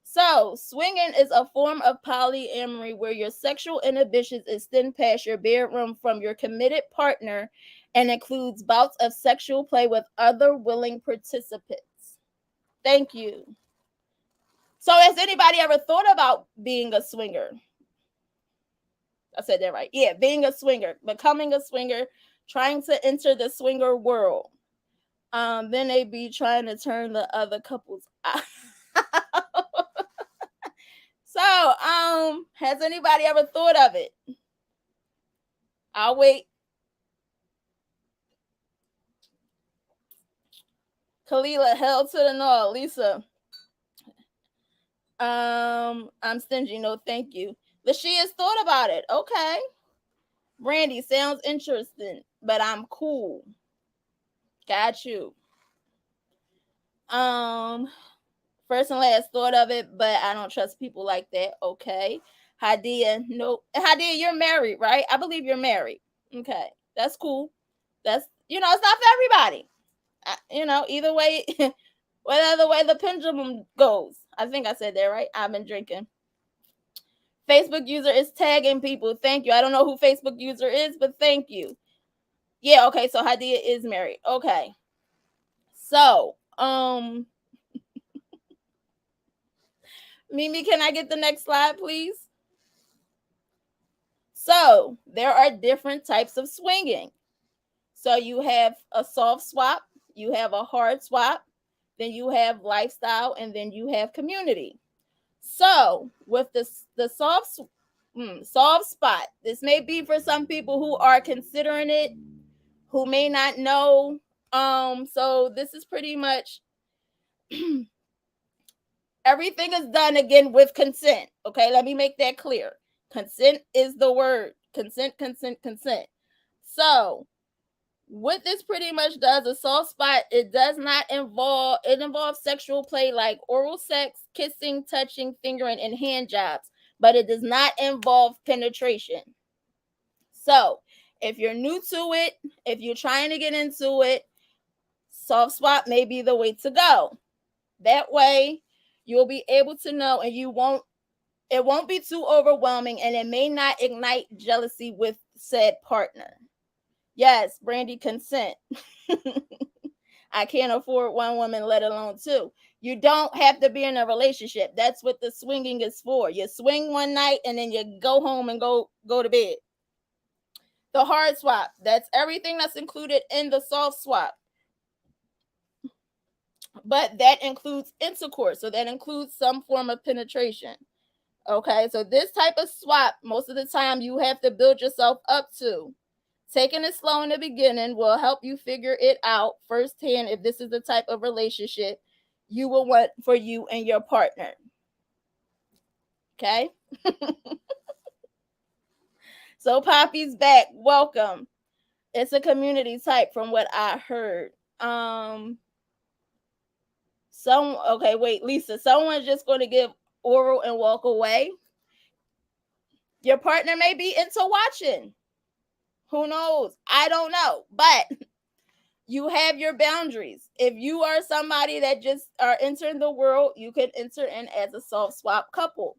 So, swinging is a form of polyamory where your sexual inhibitions extend past your bedroom from your committed partner and includes bouts of sexual play with other willing participants. Thank you. So, has anybody ever thought about being a swinger? I said that right. Yeah, being a swinger, becoming a swinger, trying to enter the swinger world. Then they be trying to turn the other couples out. So, has anybody ever thought of it? I'll wait. Kalila, hell to the no. Lisa, I'm stingy. No, thank you. Lashia's thought about it. Okay. Brandy, sounds interesting, but I'm cool. Got you. First and last thought of it, but I don't trust people like that. Okay. Hadia, nope. Hadia, you're married, right? I believe you're married. Okay. That's cool. That's, it's not for everybody. Either way, whatever way the pendulum goes. I think I said that right. I've been drinking. Facebook user is tagging people. Thank you. I don't know who Facebook user is, but thank you. Yeah, okay. So Hadia is married. Okay. So, Mimi, can I get the next slide, please? So, there are different types of swinging. So, you have a soft swap, you have a hard swap, then you have lifestyle, and then you have community. So, with the soft spot, this may be for some people who are considering it, who may not know. So this is pretty much everything is done again with consent. Okay, let me make that clear. Consent is the word. Consent, consent, consent. So what this pretty much does, a soft spot, it involves sexual play like oral sex, kissing, touching, fingering, and hand jobs, but it does not involve penetration. So if you're new to it, if you're trying to get into it, soft swap may be the way to go. That way you'll be able to know, and it won't be too overwhelming, and it may not ignite jealousy with said partner. Yes, Brandy, consent. I can't afford one woman, let alone two. You don't have to be in a relationship. That's what the swinging is for. You swing one night and then you go home and go to bed. The hard swap, that's everything that's included in the soft swap. But that includes intercourse. So that includes some form of penetration. Okay, so this type of swap, most of the time you have to build yourself up to. Taking it slow in the beginning will help you figure it out firsthand if this is the type of relationship you will want for you and your partner. Okay? So Poppy's back. Welcome. It's a community type from what I heard. Okay, wait, Lisa, someone's just going to give oral and walk away. Your partner may be into watching. Who knows? I don't know. But you have your boundaries. If you are somebody that just are entering the world, you can enter in as a soft swap couple.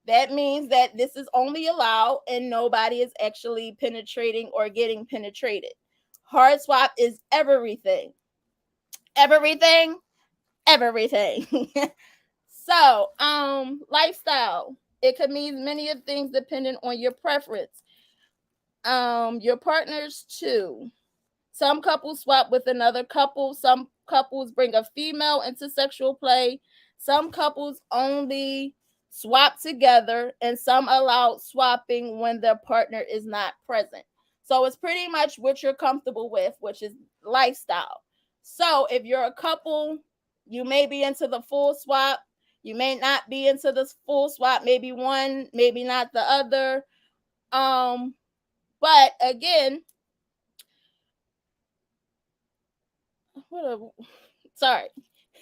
That means that this is only allowed and nobody is actually penetrating or getting penetrated. Hard swap is everything. Everything. So, lifestyle. It could mean many of things depending on your preference. Your partners too. Some couples swap with another couple. Some couples bring a female into sexual play. Some couples only swap together, and some allow swapping when their partner is not present. So it's pretty much what you're comfortable with, which is lifestyle. So if you're a couple You may be into the full swap. You may not be into the full swap. Maybe one, maybe not the other. But again, sorry.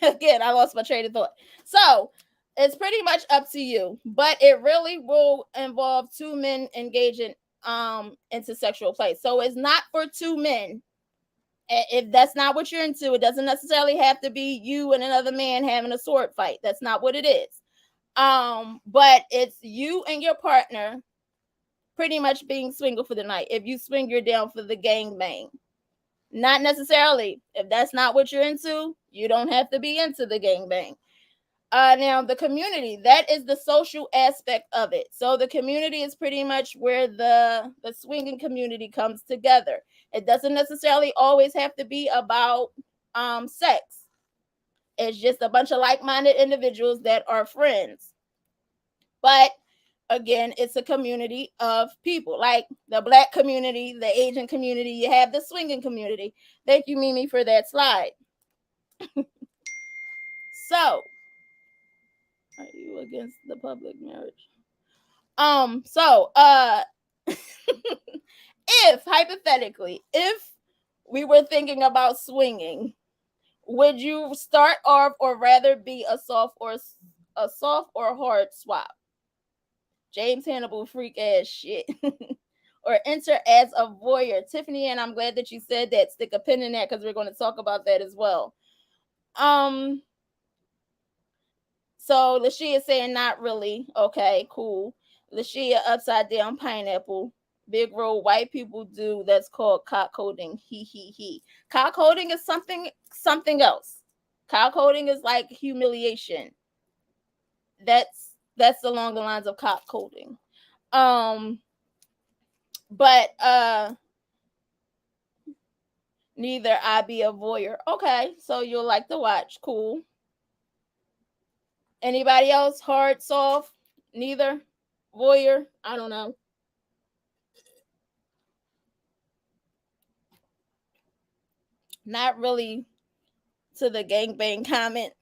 Again, I lost my train of thought. So it's pretty much up to you, but it really will involve two men engaging into sexual play. So it's not for two men. If that's not what you're into, it doesn't necessarily have to be you and another man having a sword fight. That's not what it is. But it's you and your partner pretty much being swingle for the night. If you swing, you're down for the gangbang. Not necessarily. If that's not what you're into, you don't have to be into the gangbang. Now the community, that is the social aspect of it. So the community is pretty much where the swinging community comes together. It doesn't necessarily always have to be about sex. It's just a bunch of like-minded individuals that are friends. But again, it's a community of people, like the Black community, the Asian community. You have the swinging community. Thank you, Mimi, for that slide. So, are you against the public marriage? If hypothetically, if we were thinking about swinging, would you start off or rather be a soft or hard swap? James Hannibal freak ass shit. Or enter as a voyeur. Tiffany, and I'm glad that you said that. Stick a pin in that because we're going to talk about that as well. So Lashia is saying not really. Okay, cool. Lashia upside down pineapple. Big role white people do that's called cockholding. He. Cockholding is something else. Cockholding is like humiliation. That's along the lines of cockholding. But neither I be a voyeur. Okay, so you'll like to watch. Cool. Anybody else? Hard, soft? Neither? Voyeur? I don't know. Not really to the gangbang comment.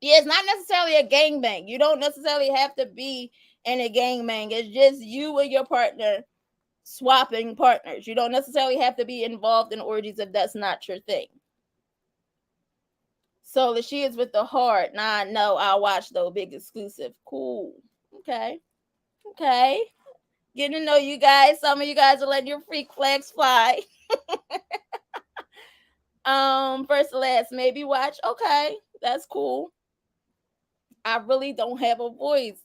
Yeah, it's not necessarily a gangbang. You don't necessarily have to be in a gangbang. It's just you and your partner swapping partners. You don't necessarily have to be involved in orgies if that's not your thing. So she is with the heart. Nah, no, I'll watch though. Big exclusive. Cool. Okay. Getting to know you guys. Some of you guys are letting your freak flags fly. First to last, maybe watch. Okay, that's cool. I really don't have a voice.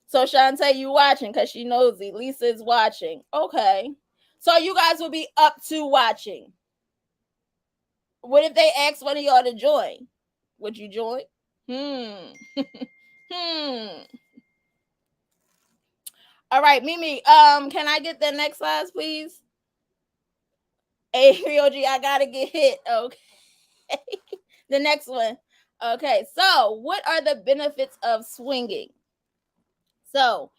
So Shantae, you watching because she knows it. Lisa is watching. Okay. So you guys will be up to watching. What if they ask one of y'all to join? Would you join? All right, Mimi. Can I get the next slide, please? Hey, Ryoji, I gotta get hit. Okay. The next one. Okay, so what are the benefits of swinging? So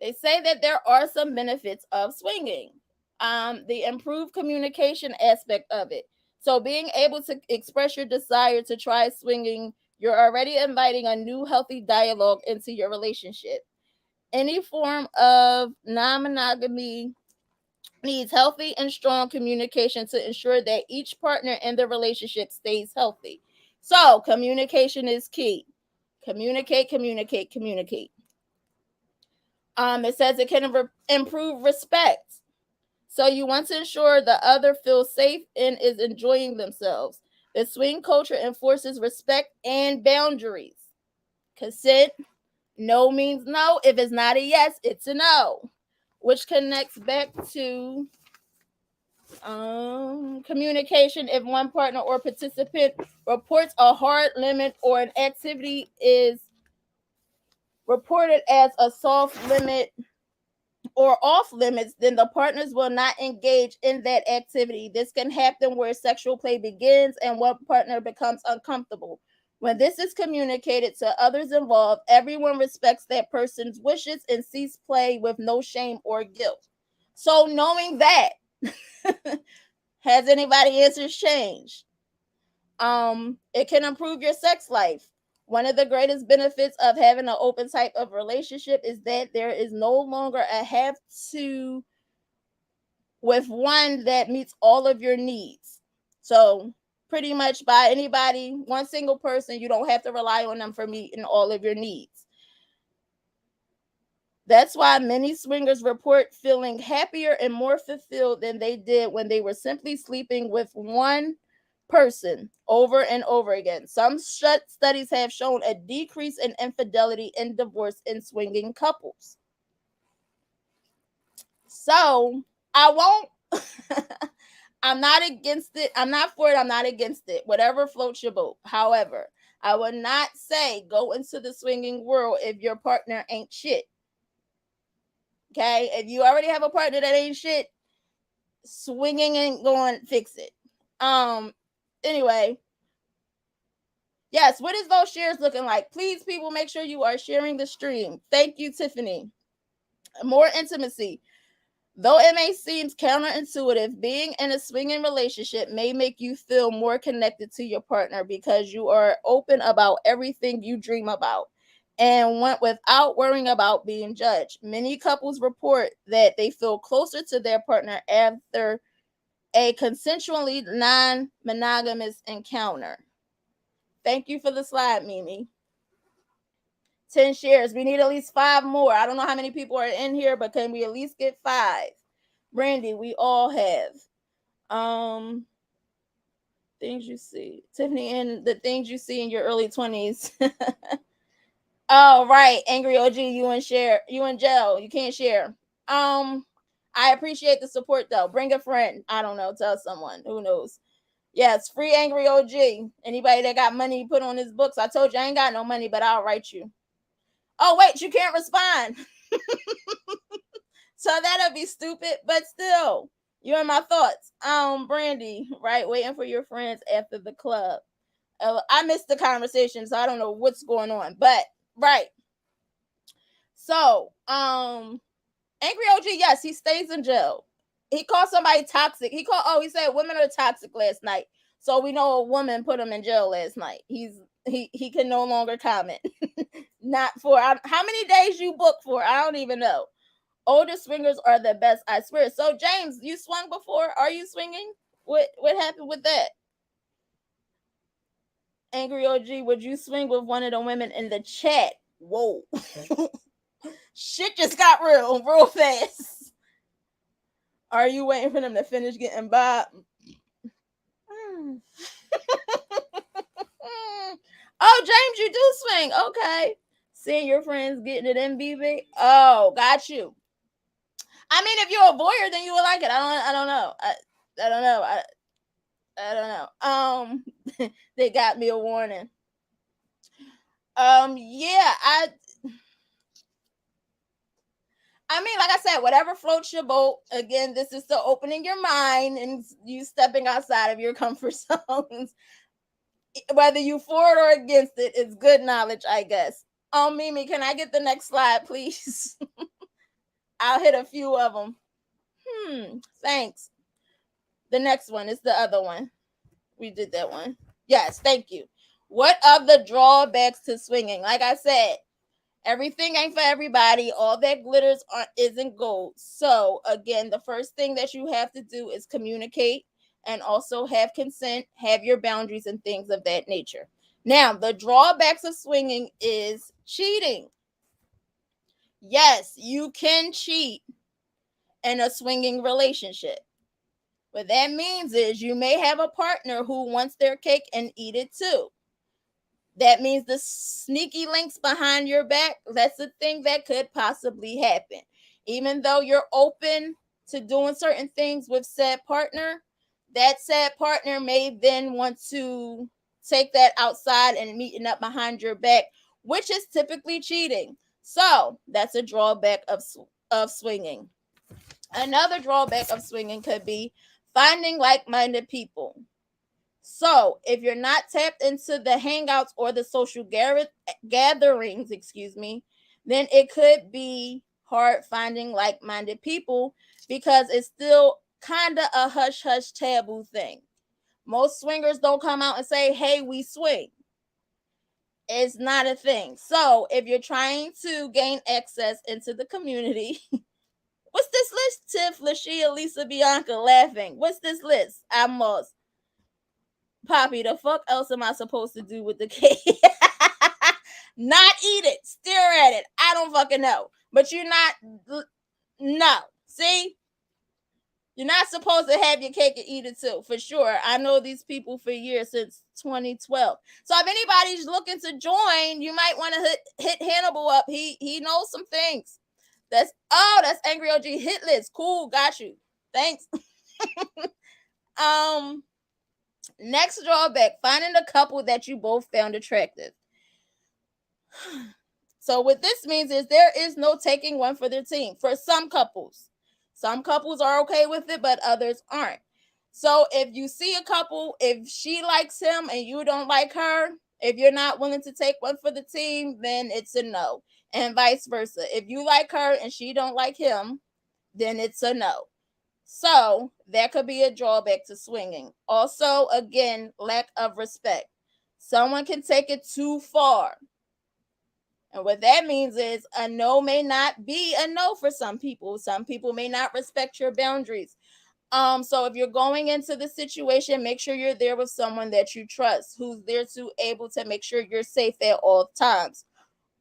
they say that there are some benefits of swinging. The improved communication aspect of it. So being able to express your desire to try swinging, you're already inviting a new healthy dialogue into your relationship. Any form of non-monogamy needs healthy and strong communication to ensure that each partner in the relationship stays healthy. So communication is key. Communicate. It says it can improve respect. So you want to ensure the other feels safe and is enjoying themselves. The swing culture enforces respect and boundaries. Consent, no means no. If it's not a yes, it's a no. Which connects back to communication. If one partner or participant reports a hard limit or an activity is reported as a soft limit or off limits, then the partners will not engage in that activity. This can happen where sexual play begins and one partner becomes uncomfortable. When this is communicated to others involved, everyone respects that person's wishes and sees play with no shame or guilt. So knowing that, has anybody answers changed? It can improve your sex life. One of the greatest benefits of having an open type of relationship is that there is no longer a have to with one that meets all of your needs. So pretty much by anybody, one single person, you don't have to rely on them for meeting all of your needs. That's why many swingers report feeling happier and more fulfilled than they did when they were simply sleeping with one person over and over again. Some studies have shown a decrease in infidelity and divorce in swinging couples. So I won't. I'm not against it. I'm not for it. I'm not against it. Whatever floats your boat. However, I would not say go into the swinging world if your partner ain't shit. Okay? If you already have a partner that ain't shit, swinging ain't going to fix it. Anyway, yes, what is those shares looking like? Please, people, make sure you are sharing the stream. Thank you, Tiffany. More intimacy. Though it may seem counterintuitive, being in a swinging relationship may make you feel more connected to your partner because you are open about everything you dream about and went without worrying about being judged. Many couples report that they feel closer to their partner after a consensually non-monogamous encounter. Thank you for the slide, Mimi. 10 shares. We need at least 5 more. I don't know how many people are in here, but can we at least get 5? Brandy, we all have. Things you see. Tiffany, and the things you see in your early 20s. Oh, right. Angry OG, you and share. You and Joe. You can't share. I appreciate the support though. Bring a friend. I don't know. Tell someone. Who knows? Yes, free Angry OG. Anybody that got money put on his books. I told you I ain't got no money, but I'll write you. Oh, wait, you can't respond. So that'll be stupid, but still, you're in my thoughts. Brandy, right? Waiting for your friends after the club. I missed the conversation, so I don't know what's going on. But right. So, Angry OG, yes, he stays in jail. He called somebody toxic. He said women are toxic last night. So we know a woman put him in jail last night. He can no longer comment. Not for how many days you booked for? I don't even know. Older swingers are the best, I swear. So James, you swung before? Are you swinging? What happened with that? Angry OG, would you swing with one of the women in the chat? Whoa. Shit just got real fast. Are you waiting for them to finish getting by? Oh, James, you do swing. Okay. Seeing your friends getting it in, BB. Oh, got you. I mean, if you're a voyeur, then you would like it. I don't know. I don't know. I don't know. They got me a warning. Yeah, I mean, like I said, whatever floats your boat. Again, this is still opening your mind and you stepping outside of your comfort zones. Whether you for it or against it, it's good knowledge, I guess. Mimi, can I get the next slide, please? I'll hit a few of them. Thanks. The next one is the other one. We did that one. Yes, thank you. What of the drawbacks to swinging? Like I said, everything ain't for everybody. All that glitters isn't gold. So again, the first thing that you have to do is communicate and also have consent, have your boundaries and things of that nature. Now, the drawbacks of swinging is cheating. Yes, you can cheat in a swinging relationship. What that means is you may have a partner who wants their cake and eat it too. That means the sneaky links behind your back, that's a thing that could possibly happen. Even though you're open to doing certain things with said partner, that said partner may then want to take that outside and meeting up behind your back, which is typically cheating. So that's a drawback of swinging. Another drawback of swinging could be finding like-minded people. So, if you're not tapped into the hangouts or the social gatherings, then it could be hard finding like-minded people because it's still kind of a hush-hush taboo thing. Most swingers don't come out and say, hey, we swing. It's not a thing. So if you're trying to gain access into the community, what's this list? Tiff, Lashia, Lisa, Bianca laughing. What's this list? I'm lost. Poppy, the fuck else am I supposed to do with the cake? Not eat it, stare at it. I don't fucking know. But you're not. No. See? You're not supposed to have your cake and eat it too, for sure. I know these people for years, since 2012. So if anybody's looking to join, you might want to hit Hannibal up. He knows some things. That's Angry OG hit list. Cool, got you. Thanks. Next drawback, finding a couple that you both found attractive. So what this means is there is no taking one for their team for some couples. Some couples are okay with it, but others aren't. So if you see a couple, if she likes him and you don't like her, if you're not willing to take one for the team, then it's a no. And vice versa. If you like her and she don't like him, then it's a no. So that could be a drawback to swinging. Also, again, lack of respect. Someone can take it too far. And what that means is a no may not be a no for some people. Some people may not respect your boundaries. So if you're going into the situation, make sure you're there with someone that you trust, who's there to able to make sure you're safe at all times.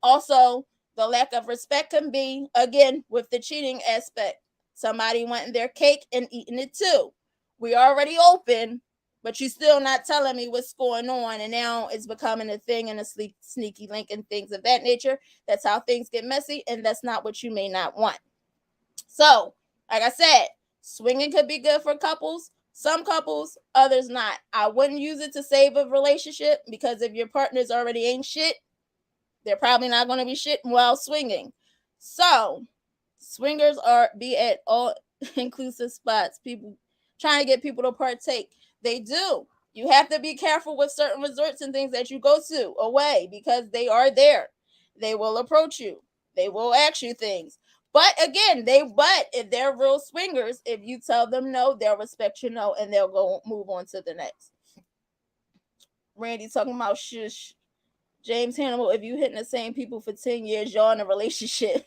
Also, the lack of respect can be, again, with the cheating aspect. Somebody wanting their cake and eating it too. We already open, but you still not telling me what's going on, and now it's becoming a thing and a sneaky link and things of that nature. That's how things get messy, and that's not what you may not want. So, like I said, swinging could be good for couples. Some couples, others not. I wouldn't use it to save a relationship, because if your partners already ain't shit, they're probably not going to be shit while swinging. So, swingers are be at all inclusive spots. People trying to get people to partake. They do. You have to be careful with certain resorts and things that you go to away, because they are there. They will approach you. They will ask you things. But again, if they're real swingers, if you tell them no, they'll respect your no and they'll go move on to the next. Randy talking about shush. James Hannibal, if you hitting the same people for 10 years, y'all in a relationship.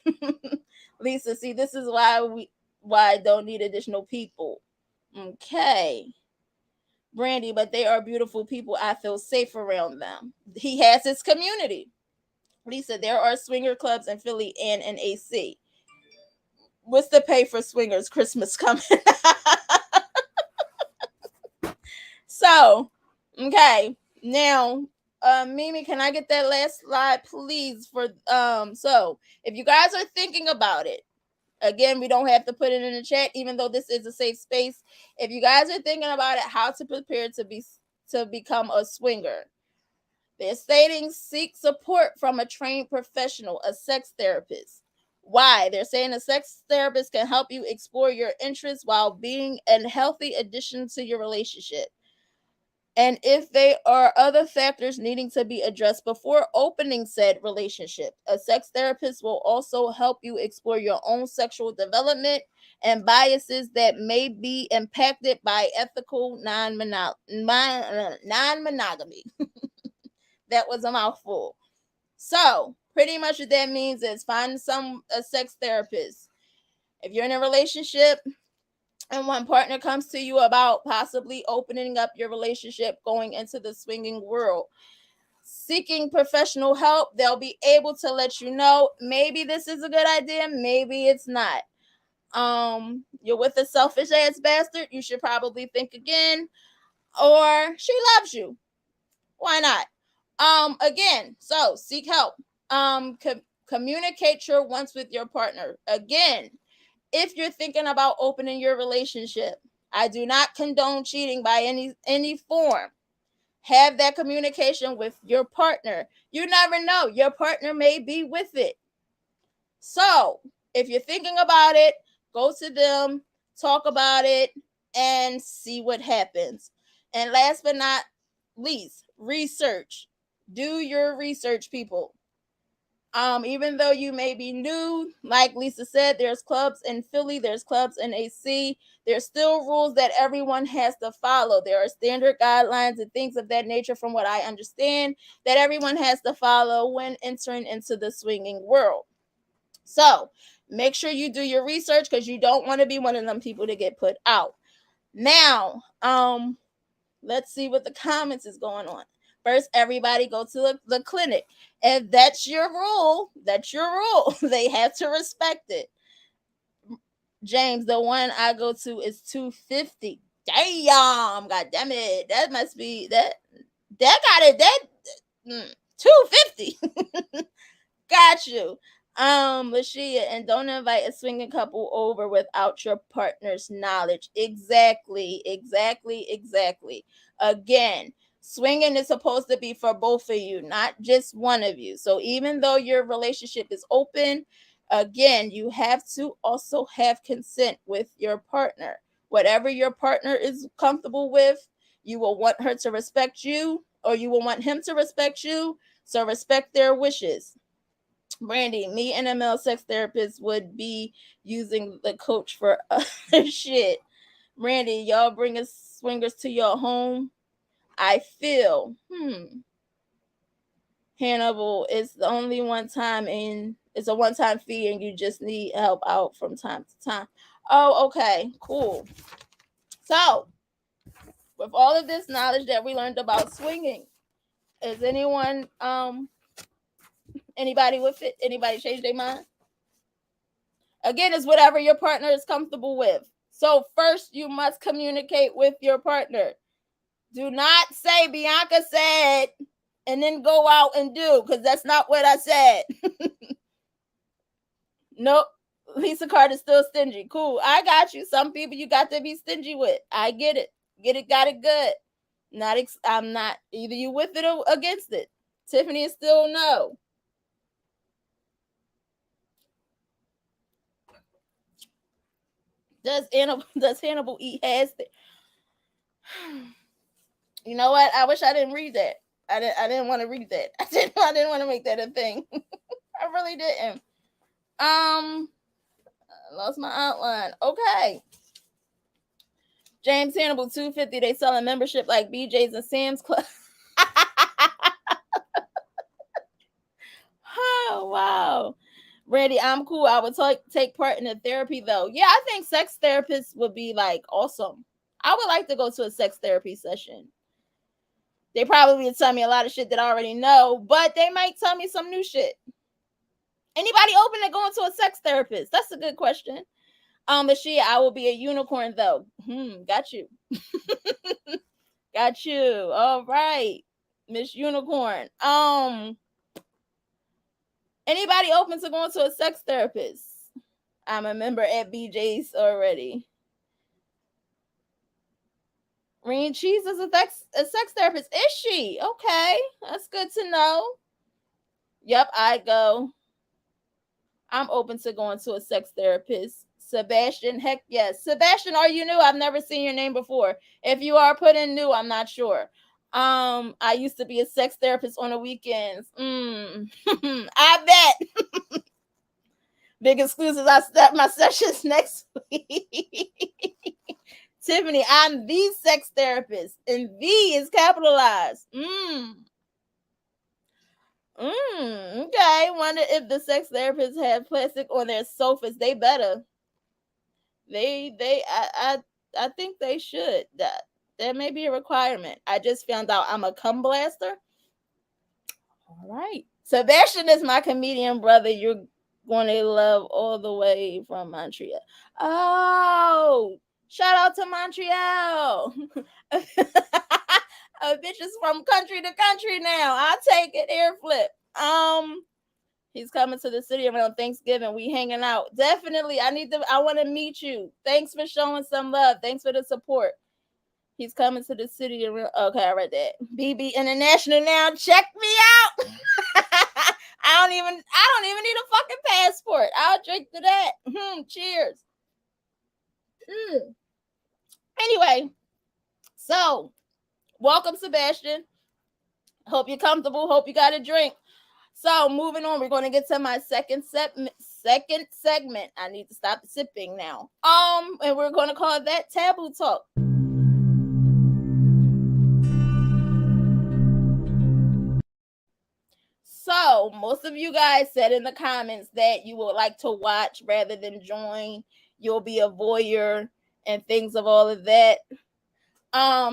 Lisa, see, this is why I don't need additional people. Okay. Brandy, but they are beautiful people. I feel safe around them. He has his community. Lisa, there are swinger clubs in Philly and in AC. What's the pay for swingers? Christmas coming. So, okay. Now, Mimi, can I get that last slide, please? So if you guys are thinking about it, again, we don't have to put it in the chat, even though this is a safe space. If you guys are thinking about it, how to prepare to become a swinger, they're stating seek support from a trained professional, a sex therapist. Why? They're saying a sex therapist can help you explore your interests while being a healthy addition to your relationship. And if there are other factors needing to be addressed before opening said relationship, a sex therapist will also help you explore your own sexual development and biases that may be impacted by ethical non-monogamy. That was a mouthful. So, pretty much what that means is find a sex therapist. If you're in a relationship and one partner comes to you about possibly opening up your relationship, going into the swinging world, seeking professional help, they'll be able to let you know maybe this is a good idea, maybe it's not. You're with a selfish ass bastard, you should probably think again. Or she loves you, why not? Again, so seek help. Communicate your wants with your partner. Again, if you're thinking about opening your relationship, I do not condone cheating by any form. Have that communication with your partner. You never know, your partner may be with it. So if you're thinking about it, go to them, talk about it, and see what happens. And last but not least, research. Do your research, people. Even though you may be new, like Lisa said, there's clubs in Philly, there's clubs in AC. There's still rules that everyone has to follow. There are standard guidelines and things of that nature, from what I understand, that everyone has to follow when entering into the swinging world. So make sure you do your research, because you don't want to be one of them people to get put out. Now, let's see what the comments is going on. First, everybody go to the clinic. If that's your rule, that's your rule. They have to respect it. James, the one I go to is $250. Damn, god damn it. That must be that got it. That $250. Got you. Lashia, and don't invite a swinging couple over without your partner's knowledge. Exactly. Again, swinging is supposed to be for both of you, not just one of you. So even though your relationship is open, again, you have to also have consent with your partner. Whatever your partner is comfortable with, you will want her to respect you, or you will want him to respect you. So respect their wishes. Brandy, me and a male sex therapist would be using the coach for other shit. Brandy, y'all bring us swingers to your home. I feel, Hannibal, it's the only one time, and it's a one-time fee, and you just need help out from time to time. Oh, okay, cool. So, with all of this knowledge that we learned about swinging, is anyone anybody with it? Anybody change their mind? Again, it's whatever your partner is comfortable with. So first, you must communicate with your partner. Do not say Bianca said and then go out and do, because that's not what I said. Nope. Lisa Carter's still stingy. Cool. I got you. Some people you got to be stingy with. I get it. Get it, got it good. I'm not either you with it or against it. Tiffany is still no. Does Hannibal eat has the You know what? I wish I didn't read that. I didn't want to read that. I didn't want to make that a thing. I really didn't. I lost my outline. Okay. James Hannibal $250. They sell a membership like BJ's and Sam's Club. Oh wow. Randy, I'm cool. I would take part in the therapy though. Yeah, I think sex therapists would be like awesome. I would like to go to a sex therapy session. They probably would tell me a lot of shit that I already know, but they might tell me some new shit. Anybody open to going to a sex therapist? That's a good question. Lashia, I will be a unicorn though. Got you. Got you. All right, Miss Unicorn. Anybody open to going to a sex therapist? I'm a member at BJ's already. Reen Cheese is a sex therapist. Is she? Okay, that's good to know. Yep, I go. I'm open to going to a sex therapist. Sebastian, heck yes. Sebastian, are you new? I've never seen your name before. If you are put in new, I'm not sure. I used to be a sex therapist on the weekends. I bet. Big exclusives. I start my sessions next week. Tiffany, I'm the sex therapist, and the is capitalized. Okay. Wonder if the sex therapists have plastic on their sofas. They better. I think they should. That may be a requirement. I just found out I'm a cum blaster. All right. Sebastian is my comedian brother. You're going to love all the way from Montreal. Oh, shout out to Montreal. Bitches from country to country now. I'll take it. Air flip. He's coming to the city around Thanksgiving. We hanging out. Definitely. I want to meet you. Thanks for showing some love. Thanks for the support. He's coming to the city around. Okay, I read that. BB International now. Check me out. I don't even need a fucking passport. I'll drink to that. Cheers. Anyway, so welcome, Sebastian. Hope you're comfortable. Hope you got a drink. So moving on, we're going to get to my second segment. Second segment. I need to stop sipping now. And we're going to call that taboo talk. So most of you guys said in the comments that you would like to watch rather than join. You'll be a voyeur and things of all of that.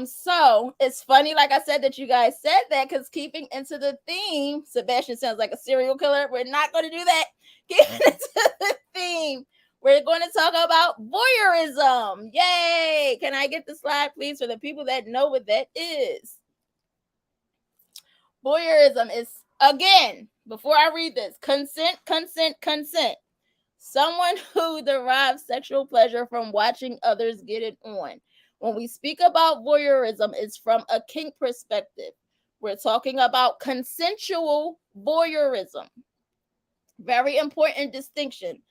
So it's funny, like I said, that you guys said that, because keeping into the theme, Sebastian sounds like a serial killer. We're not going to do that. Keeping into the theme, we're going to talk about voyeurism. Yay! Can I get the slide, please, for the people that know what that is? Voyeurism is, again, before I read this, consent. Someone who derives sexual pleasure from watching others get it on. When we speak about voyeurism, it's from a kink perspective. We're talking about consensual voyeurism. Very important distinction.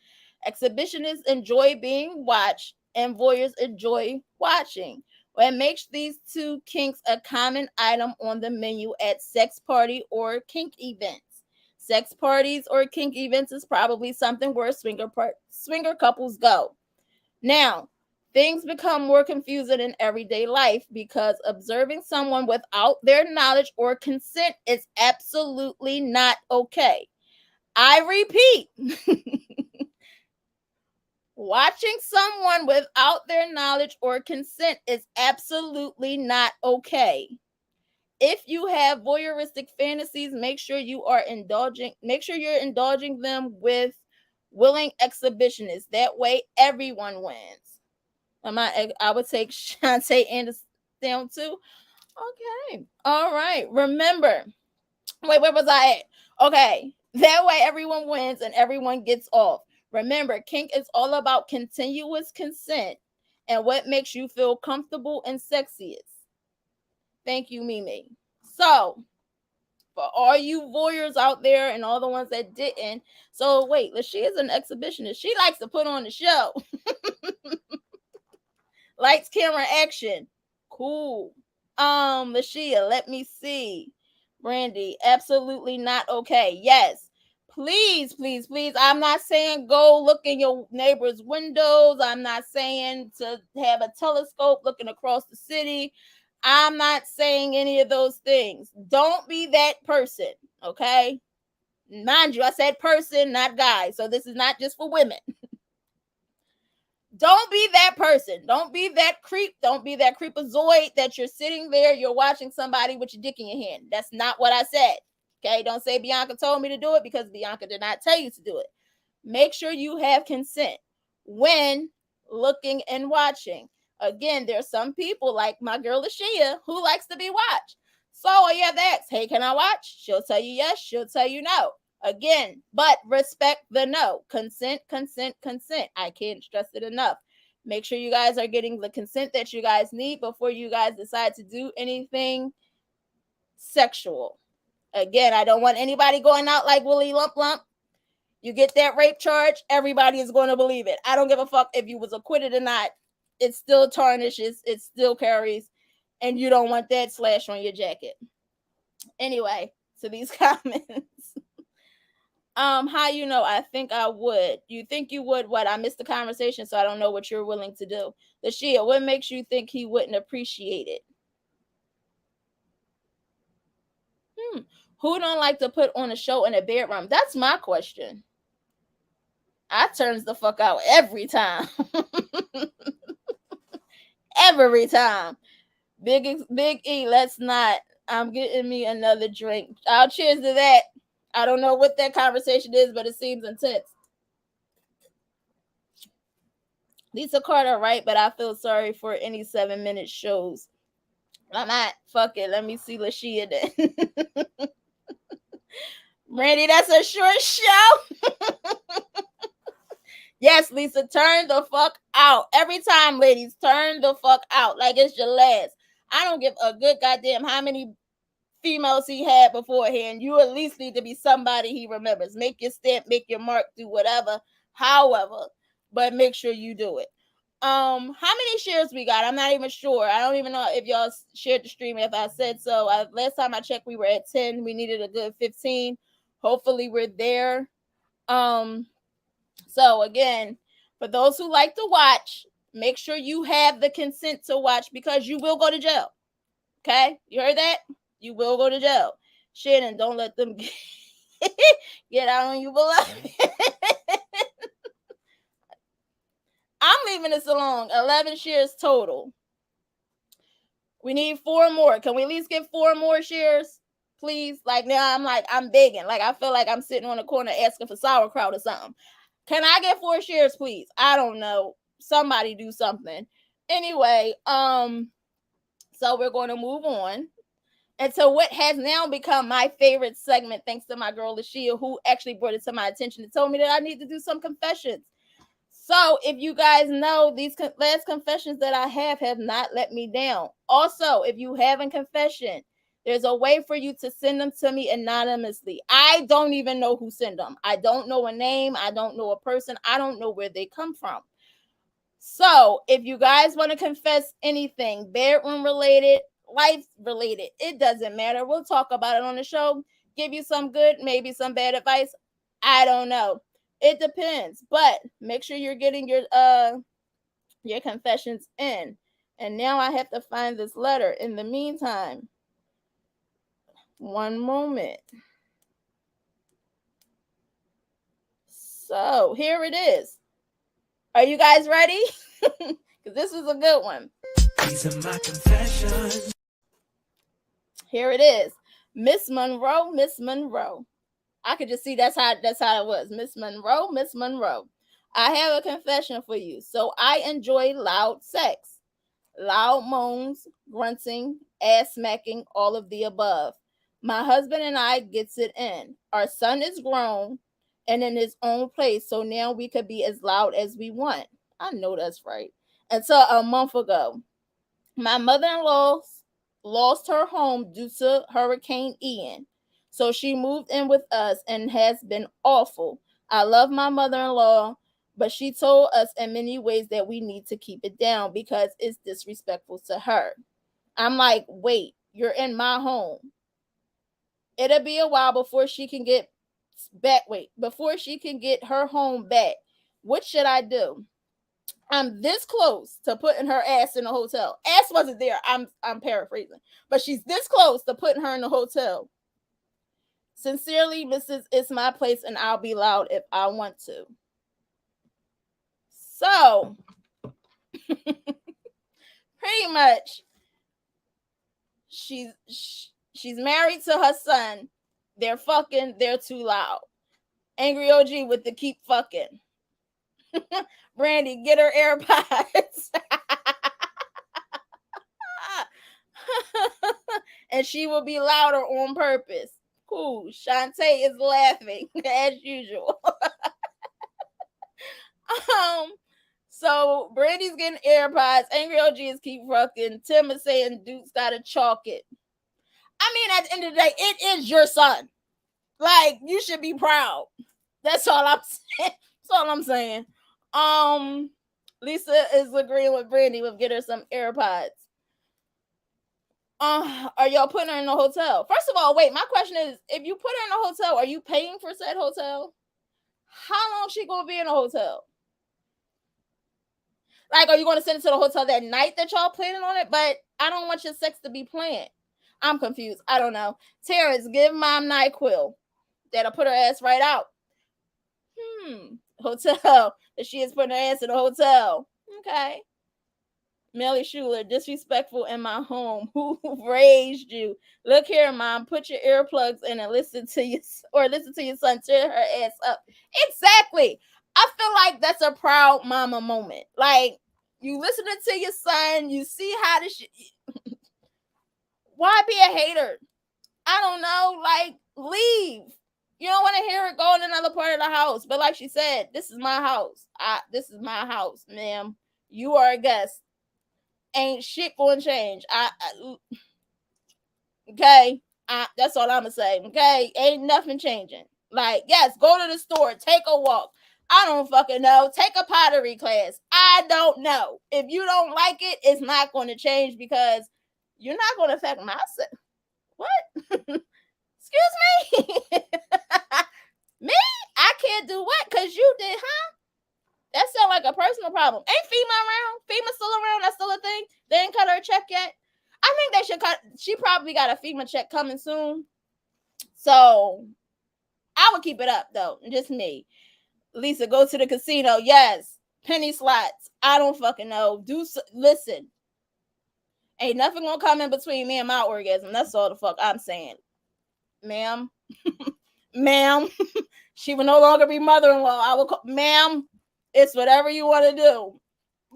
Exhibitionists enjoy being watched, and voyeurs enjoy watching. What makes these two kinks a common item on the menu at sex party or kink events? Sex parties or kink events is probably something where swinger couples go. Now, things become more confusing in everyday life because observing someone without their knowledge or consent is absolutely not okay. I repeat, watching someone without their knowledge or consent is absolutely not okay. If you have voyeuristic fantasies, make sure you're indulging them with willing exhibitionists. That way everyone wins. I would take Shantae Anderson down too. Okay. All right. Remember. Wait, where was I at? Okay. That way everyone wins and everyone gets off. Remember, kink is all about continuous consent and what makes you feel comfortable and sexiest. Thank you, Mimi. So, for all you voyeurs out there and all the ones that didn't. So, wait, she is an exhibitionist. She likes to put on the show. Lights, camera, action. Cool. Lashia, let me see. Brandy, absolutely not okay. Yes. Please, please, please. I'm not saying go look in your neighbor's windows. I'm not saying to have a telescope looking across the city. I'm not saying any of those things. Don't be that person, okay? Mind you, I said person, not guy. So this is not just for women. Don't be that person. Don't be that creep. Don't be that creepazoid that you're sitting there, you're watching somebody with your dick in your hand. That's not what I said. Okay, don't say Bianca told me to do it, because Bianca did not tell you to do it. Make sure you have consent when looking and watching. Again, there's some people like my girl Lashia who likes to be watched. So all you have to ask, hey, can I watch? She'll tell you yes, she'll tell you no. Again, but respect the no. Consent. I can't stress it enough. Make sure you guys are getting the consent that you guys need before you guys decide to do anything sexual. Again, I don't want anybody going out like Willie Lump Lump. You get that rape charge, everybody is going to believe it. I don't give a fuck if you was acquitted or not. It still tarnishes, it still carries, and you don't want that slash on your jacket. Anyway, to these comments. How you know? I think I would. You think you would what? I missed the conversation, so I don't know what you're willing to do. Lashia, what makes you think he wouldn't appreciate it? Who don't like to put on a show in a bedroom? That's my question. I turns the fuck out every time. Every time. Big E, let's not. I'm getting me another drink. I'll cheers to that. I don't know what that conversation is, but it seems intense. Lisa Carter, right? But I feel sorry for any 7-minute shows. I'm not. Fuck it. Let me see Lashia then. Randy, that's a short show. Yes, Lisa, turn the fuck out. Every time, ladies, turn the fuck out. Like it's your last. I don't give a good goddamn how many females he had beforehand. You at least need to be somebody he remembers. Make your stamp, make your mark, do whatever, however, but make sure you do it. How many shares we got? I'm not even sure. I don't even know if y'all shared the stream. If I said so, last time I checked, we were at 10. We needed a good 15. Hopefully we're there. So again, for those who like to watch, make sure you have the consent to watch because you will go to jail. Okay? You heard that? You will go to jail. Shannon, don't let them get out on you, beloved. I'm leaving this alone. 11 shares total. We need 4 more. Can we at least get 4 more shares? Please? Like now I'm begging. Like I feel like I'm sitting on the corner asking for sauerkraut or something. Can I get 4 shares, please? I don't know. Somebody do something. Anyway, so we're going to move on. And so what has now become my favorite segment, thanks to my girl Lashia, who actually brought it to my attention and told me that I need to do some confessions. So if you guys know, these last confessions that I have not let me down. Also, if you have a confession, there's a way for you to send them to me anonymously. I don't even know who sent them. I don't know a name. I don't know a person. I don't know where they come from. So if you guys want to confess anything, bedroom related, life related, it doesn't matter. We'll talk about it on the show. Give you some good, maybe some bad advice. I don't know. It depends. But make sure you're getting your confessions in. And now I have to find this letter. In the meantime, one moment. So here it is. Are you guys ready? Because this is a good one. These are my confessions. Here it is. Miss Monroe, Miss Monroe. I could just see that's how it was. Miss Monroe, Miss Monroe. I have a confession for you. So I enjoy loud sex. Loud moans, grunting, ass smacking, all of the above. My husband and I gets it in. Our son is grown and in his own place, so now we could be as loud as we want. I know that's right. Until a month ago, my mother-in-law lost her home due to Hurricane Ian. So she moved in with us and has been awful. I love my mother-in-law, but she told us in many ways that we need to keep it down because it's disrespectful to her. I'm like, wait, you're in my home. It'll be a while before she can get back. Wait, before she can get her home back. What should I do? I'm this close to putting her ass in a hotel. Ass wasn't there. I'm paraphrasing, but she's this close to putting her in a hotel. Sincerely, Mrs. It's my place, and I'll be loud if I want to. So, pretty much, she's married to her son. They're fucking. They're too loud. Angry OG with the keep fucking. Brandy, get her AirPods. And she will be louder on purpose. Cool. Shantae is laughing as usual. So Brandy's getting AirPods. Angry OG is keep fucking. Tim is saying Duke's gotta chalk it. I mean, at the end of the day, it is your son. Like, you should be proud. That's all I'm saying. That's all I'm saying. Lisa is agreeing with Brandy with get her some AirPods. Are y'all putting her in a hotel? First of all, wait, my question is, if you put her in a hotel, are you paying for said hotel? How long she gonna be in a hotel? Like, are you gonna send it to the hotel that night that y'all planning on it? But I don't want your sex to be planned. I'm confused. I don't know. Terrence, give mom NyQuil. That'll put her ass right out. Hotel. That she is putting her ass in a hotel. Okay. Melly Schuler, disrespectful in my home. Who raised you? Look here, mom. Put your earplugs in and listen to your son tear her ass up. Exactly. I feel like that's a proud mama moment. Like, you listening to your son, you see how this shit. Why be a hater? I don't know. Like, leave. You don't want to hear it go in another part of the house. But like she said, this is my house. This is my house, ma'am. You are a guest. Ain't shit gonna change. Okay. That's all I'm gonna say. Okay. Ain't nothing changing. Like, yes, go to the store, take a walk. I don't fucking know. Take a pottery class. I don't know. If you don't like it, it's not going to change because you're not going to affect myself. What? Excuse me? problem? Ain't FEMA around? FEMA still around? That's still a thing? They ain't cut her a check yet? I think they should cut. She probably got a FEMA check coming soon. So I would keep it up though. Just me. Lisa, go to the casino. Yes. Penny slots. I don't fucking know. Listen. Ain't nothing gonna come in between me and my orgasm. That's all the fuck I'm saying. Ma'am. Ma'am. She will no longer be mother-in-law. I will call, ma'am, it's whatever you want to do.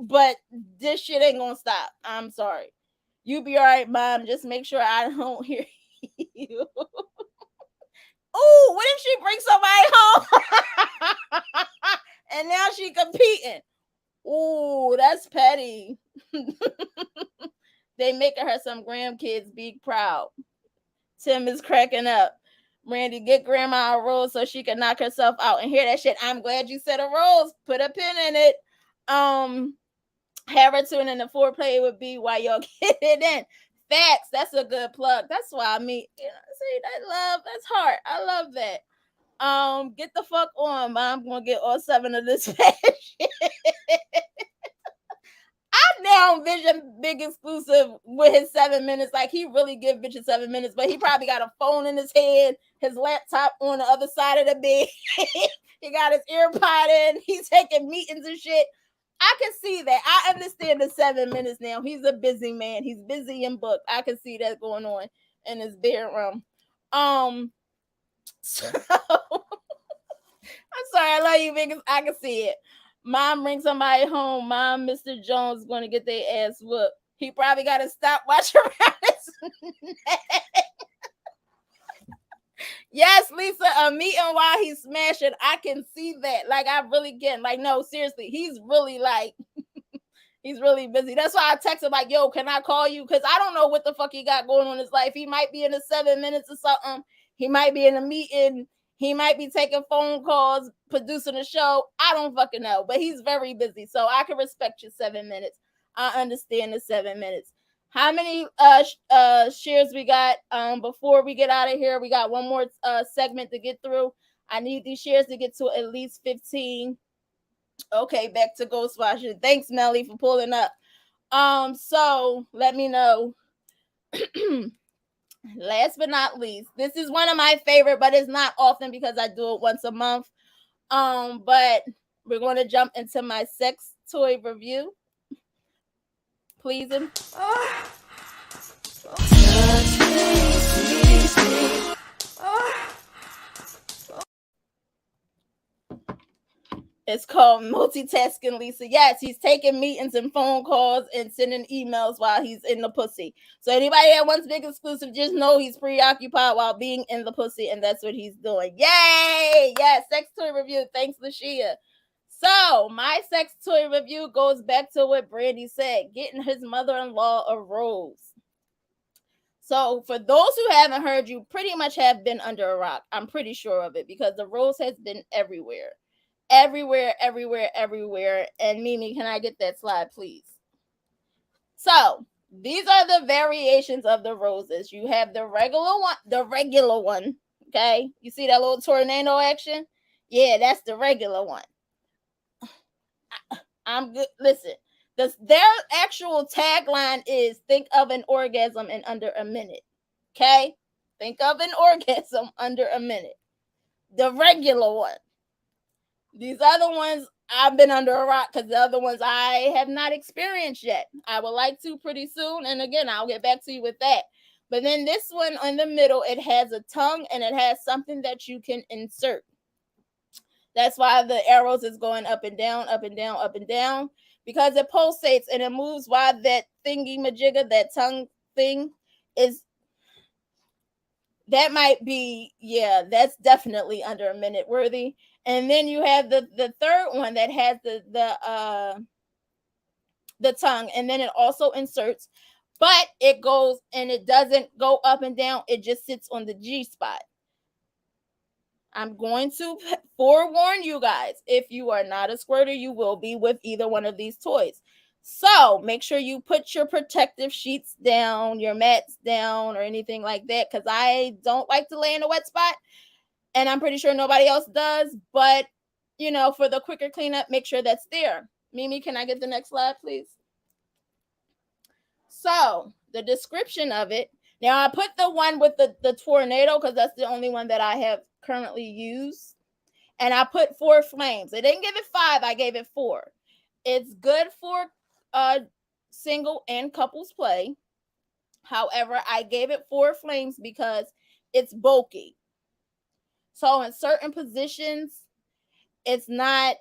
But this shit ain't gonna stop. I'm sorry. You be all right, Mom. Just make sure I don't hear you. Ooh, what if she brings somebody home? And now she competing. Ooh, that's petty. They making her some grandkids be proud. Tim is cracking up. Randy, get grandma a rose so she can knock herself out and hear that shit. I'm glad you said a rose. Put a pin in it. Have her tune in the foreplay would be while y'all get it in. Facts. That's a good plug. That's why I mean, you know, see that love. That's heart. I love that. Get the fuck on, Mom. I'm gonna get all 7 of this shit. I now envision Big Exclusive with his 7 minutes. Like he really give bitches 7 minutes, but he probably got a phone in his head, his laptop on the other side of the bed. He got his earpod in. He's taking meetings and shit. I can see that. I understand the 7 minutes now. He's a busy man. He's busy and booked. I can see that going on in his bedroom. So I'm sorry. I love you, Big. I can see it. Mom bring somebody home. Mom, Mr. Jones going to get their ass whooped. He probably got a stopwatch around his neck. Yes, Lisa, a meeting while he's smashing. I can see that. Like, I really can. Like, no, seriously. He's really like, he's really busy. That's why I text him like, yo, can I call you? Because I don't know what the fuck he got going on in his life. He might be in the 7 minutes or something. He might be in a meeting. He might be taking phone calls, producing a show. I don't fucking know. But he's very busy. So I can respect your 7 minutes. I understand the 7 minutes. How many shares we got before we get out of here? We got one more segment to get through. I need these shares to get to at least 15. Okay, back to Ghostwatcher. Thanks, Melly, for pulling up. So let me know. Last but not least, this is one of my favorite, but it's not often because I do it once a month. But we're going to jump into my sex toy review. Please. It's called multitasking, Lisa. Yes, he's taking meetings and phone calls and sending emails while he's in the pussy. So anybody that wants Big Exclusive, just know he's preoccupied while being in the pussy, and that's what he's doing. Yay! Yes, sex toy review. Thanks, Lashia. So my sex toy review goes back to what Brandy said, getting his mother-in-law a rose. So for those who haven't heard, you pretty much have been under a rock. I'm pretty sure of it because the rose has been everywhere. Everywhere. And Mimi, can I get that slide, please? So these are the variations of the roses. You have the regular one. Okay, you see that little tornado action? Yeah, that's the regular one. I'm good. Listen, their actual tagline is "Think of an orgasm in under a minute." Okay, think of an orgasm under a minute. The regular one. These other ones, I've been under a rock because the other ones I have not experienced yet. I would like to pretty soon. And again, I'll get back to you with that. But then this one in the middle, it has a tongue and it has something that you can insert. That's why the arrows is going up and down, up and down, up and down. Because it pulsates and it moves while that thingy majigga, that tongue thing is. That might be, yeah, that's definitely under a minute worthy. And then you have the third one that has the tongue, and then it also inserts, but it goes and it doesn't go up and down. It just sits on the G spot. I'm going to forewarn you guys, if you are not a squirter, you will be with either one of these toys. So make sure you put your protective sheets down, your mats down, or anything like that, because I don't like to lay in a wet spot, and I'm pretty sure nobody else does. But, you know, for the quicker cleanup, make sure that's there. Mimi, can I get the next slide, please? So the description of it. Now I put the one with the tornado because that's the only one that I have currently used. And I put 4 flames. I didn't give it 5, I gave it 4. It's good for single and couples play. However, I gave it 4 flames because it's bulky. So in certain positions, it's not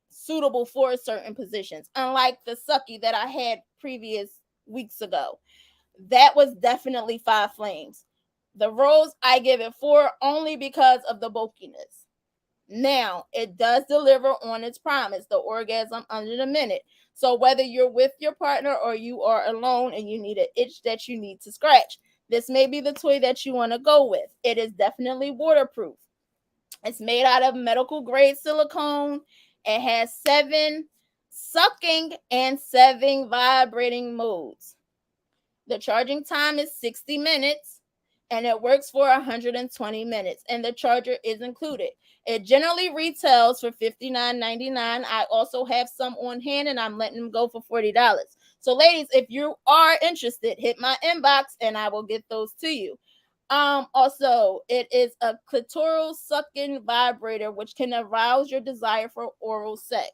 suitable for certain positions. Unlike the sucky that I had previous weeks ago. That was definitely 5 flames. The rose, I give it 4 only because of the bulkiness. Now, it does deliver on its promise, the orgasm under the minute. So whether you're with your partner or you are alone and you need an itch that you need to scratch, this may be the toy that you want to go with. It is definitely waterproof. It's made out of medical grade silicone. It has 7 sucking and 7 vibrating modes. The charging time is 60 minutes and it works for 120 minutes, and the charger is included. It generally retails for $59.99. I also have some on hand and I'm letting them go for $40. So ladies, if you are interested, hit my inbox and I will get those to you. Also, it is a clitoral sucking vibrator which can arouse your desire for oral sex.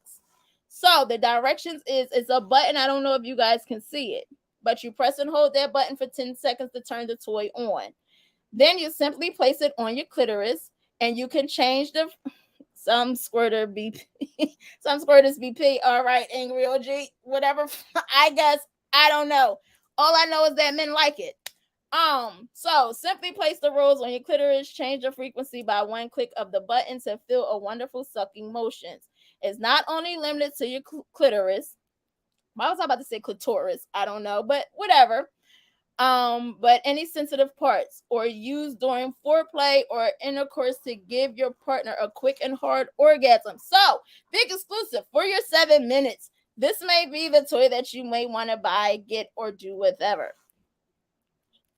So the directions is it's a button. I don't know if you guys can see it, but you press and hold that button for 10 seconds to turn the toy on. Then you simply place it on your clitoris and you can change the some squirter BP, some squirters BP. All right, angry OG, whatever. I guess I don't know. All I know is that men like it. So simply place the rose on your clitoris, change the frequency by one click of the button to feel a wonderful sucking motions. It's not only limited to your clitoris. Why was I about to say clitoris? I don't know, but whatever. But any sensitive parts or used during foreplay or intercourse to give your partner a quick and hard orgasm. So, big exclusive for your 7 minutes. This may be the toy that you may want to buy, get, or do whatever.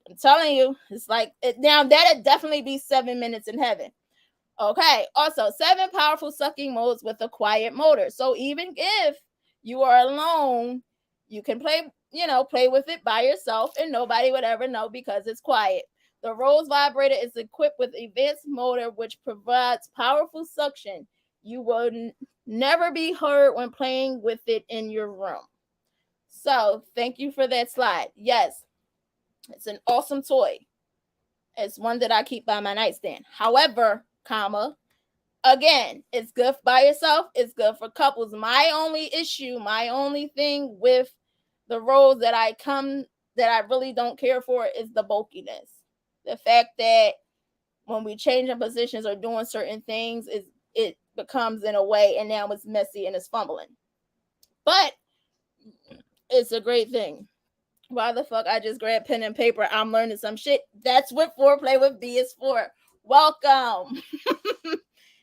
I'm telling you, it's like now that'd definitely be 7 minutes in heaven. Okay. Also, 7 powerful sucking modes with a quiet motor. So even if you are alone, you can play with it by yourself and nobody would ever know because it's quiet. The Rose vibrator is equipped with advanced motor which provides powerful suction. You will never be heard when playing with it in your room. So, thank you for that slide. Yes, it's an awesome toy. It's one that I keep by my nightstand. However, again, it's good by yourself. It's good for couples. My only thing with the Rose that I really don't care for is the bulkiness. The fact that when we change in positions or doing certain things, it becomes in a way, and now it's messy and it's fumbling. But it's a great thing. Why the fuck I just grabbed pen and paper? I'm learning some shit. That's what Foreplay with B is for. Welcome.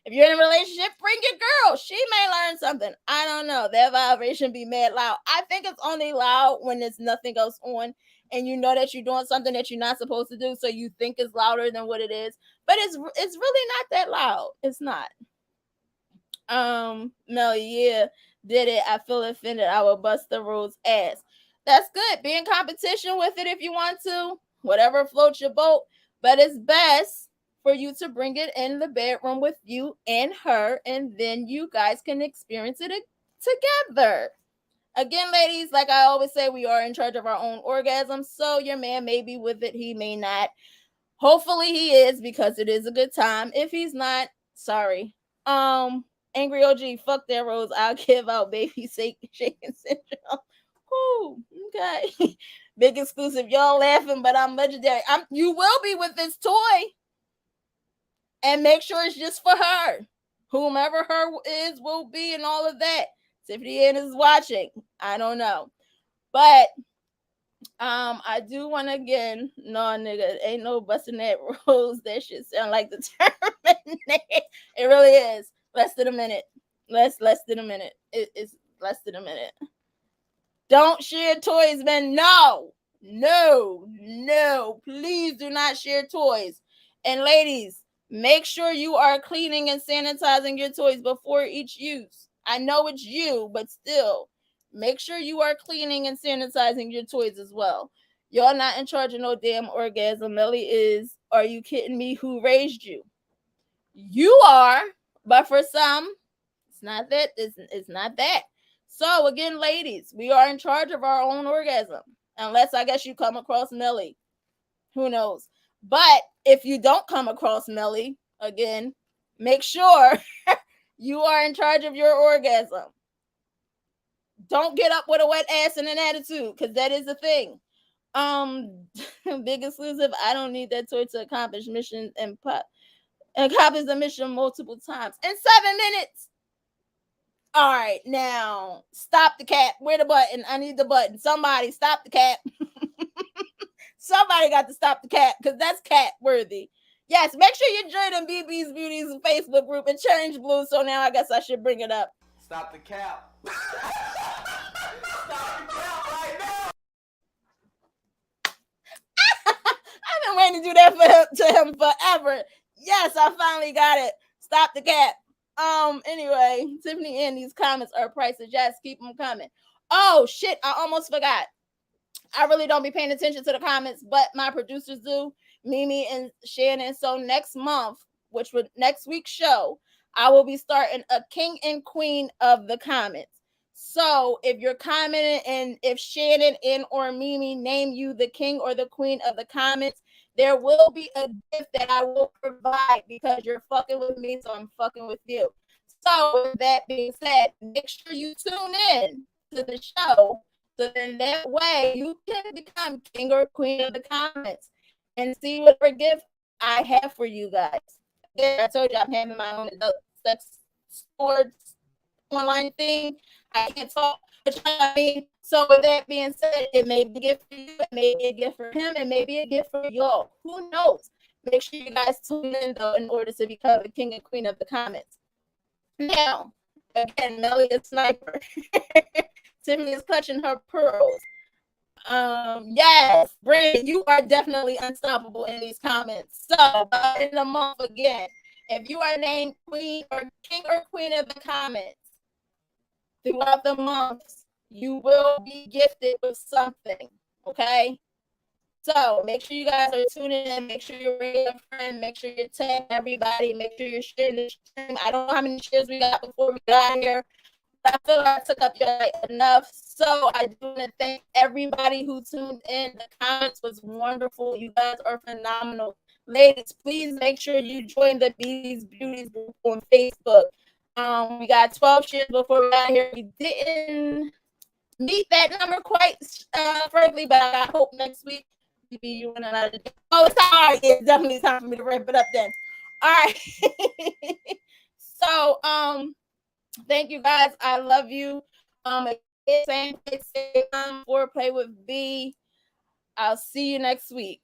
If you're in a relationship, bring your girl. She may learn something. I don't know. That vibration be mad loud. I think it's only loud when there's nothing else on and you know that you're doing something that you're not supposed to do, so you think it's louder than what it is. But it's really not that loud. It's not. No, yeah, did it. I feel offended. I will bust the rules ass. That's good. Be in competition with it if you want to. Whatever floats your boat. But it's best for you to bring it in the bedroom with you and her, and then you guys can experience it together. Again, ladies, like I always say, we are in charge of our own orgasms. So your man may be with it, he may not. Hopefully he is, because it is a good time. If he's not, sorry. Angry OG, fuck that Rose. I'll give out baby shaking syndrome. Whoo, okay. Big exclusive. Y'all laughing, but I'm legendary. You will be with this toy. And make sure it's just for her. Whomever her is will be, and all of that. Tiffany Ann is watching. I don't know. But I do want to again, no nigga, ain't no busting that Rose. That shit sound like the Terminator. It really is. Less than a minute. Less than a minute. It's less than a minute. Don't share toys, man. No. Please do not share toys. And ladies, make sure you are cleaning and sanitizing your toys before each use. I know it's you, but still, Make sure you are cleaning and sanitizing your toys as well. Y'all not in charge of no damn orgasm. Melly is. Are you kidding me? Who raised you? You are, but for some, it's not that. It's not that. So again, ladies, we are in charge of our own orgasm, unless I guess you come across Melly. Who knows? But if you don't come across Melly, again, make sure you are in charge of your orgasm. Don't get up with a wet ass and an attitude, because that is a thing. Big exclusive. I don't need that toy to accomplish mission and accomplish the mission multiple times in 7 minutes. All right, now stop the cat. Where the button? I need the button. Somebody stop the cat. Somebody got to stop the cat, because that's cat worthy. Yes, make sure you join the BB's Beauties Facebook group and change blue. So now I guess I should bring it up. Stop the cap. Stop the cap right now. I've been waiting to do that to him forever. Yes, I finally got it. Stop the cat. Anyway, Tiffany and these comments are priceless. Yes, keep them coming. Oh shit, I almost forgot. I really don't be paying attention to the comments, but my producers do, Mimi and Shannon. So next month, which would next week's show, I will be starting a king and queen of the comments. So if you're commenting and if Shannon and or Mimi name you the king or the queen of the comments, there will be a gift that I will provide because you're fucking with me, so I'm fucking with you. So with that being said, make sure you tune in to the show. So then that way you can become king or queen of the comments and see whatever gift I have for you guys. Again, I told you I'm having my own adult sex sports online thing. I can't talk, but you know what I mean? So with that being said, it may be a gift for you, it may be a gift for him, it may be a gift for y'all. Who knows? Make sure you guys tune in though in order to become the king and queen of the comments. Now, again, Melly is sniper. Tiffany is clutching her pearls. Yes, Brandon, you are definitely unstoppable in these comments. So, in the month again, if you are named queen or king or queen of the comments throughout the months, you will be gifted with something. Okay. So make sure you guys are tuning in. Make sure you're ready a friend. Make sure you're tagging everybody. Make sure you're sharing the stream. I don't know how many shares we got before we got here. I feel like I took up your night enough. So I do want to thank everybody who tuned in. The comments was wonderful. You guys are phenomenal. Ladies, please make sure you join the BB's Beauties group on Facebook. We got 12 shares before we got here. We didn't meet that number quite frankly, but I hope next week maybe you run out of. Oh, it's all right. It's definitely time for me to wrap it up then. All right. So thank you guys. I love you. Same place, same time. Foreplay with B. I'll see you next week.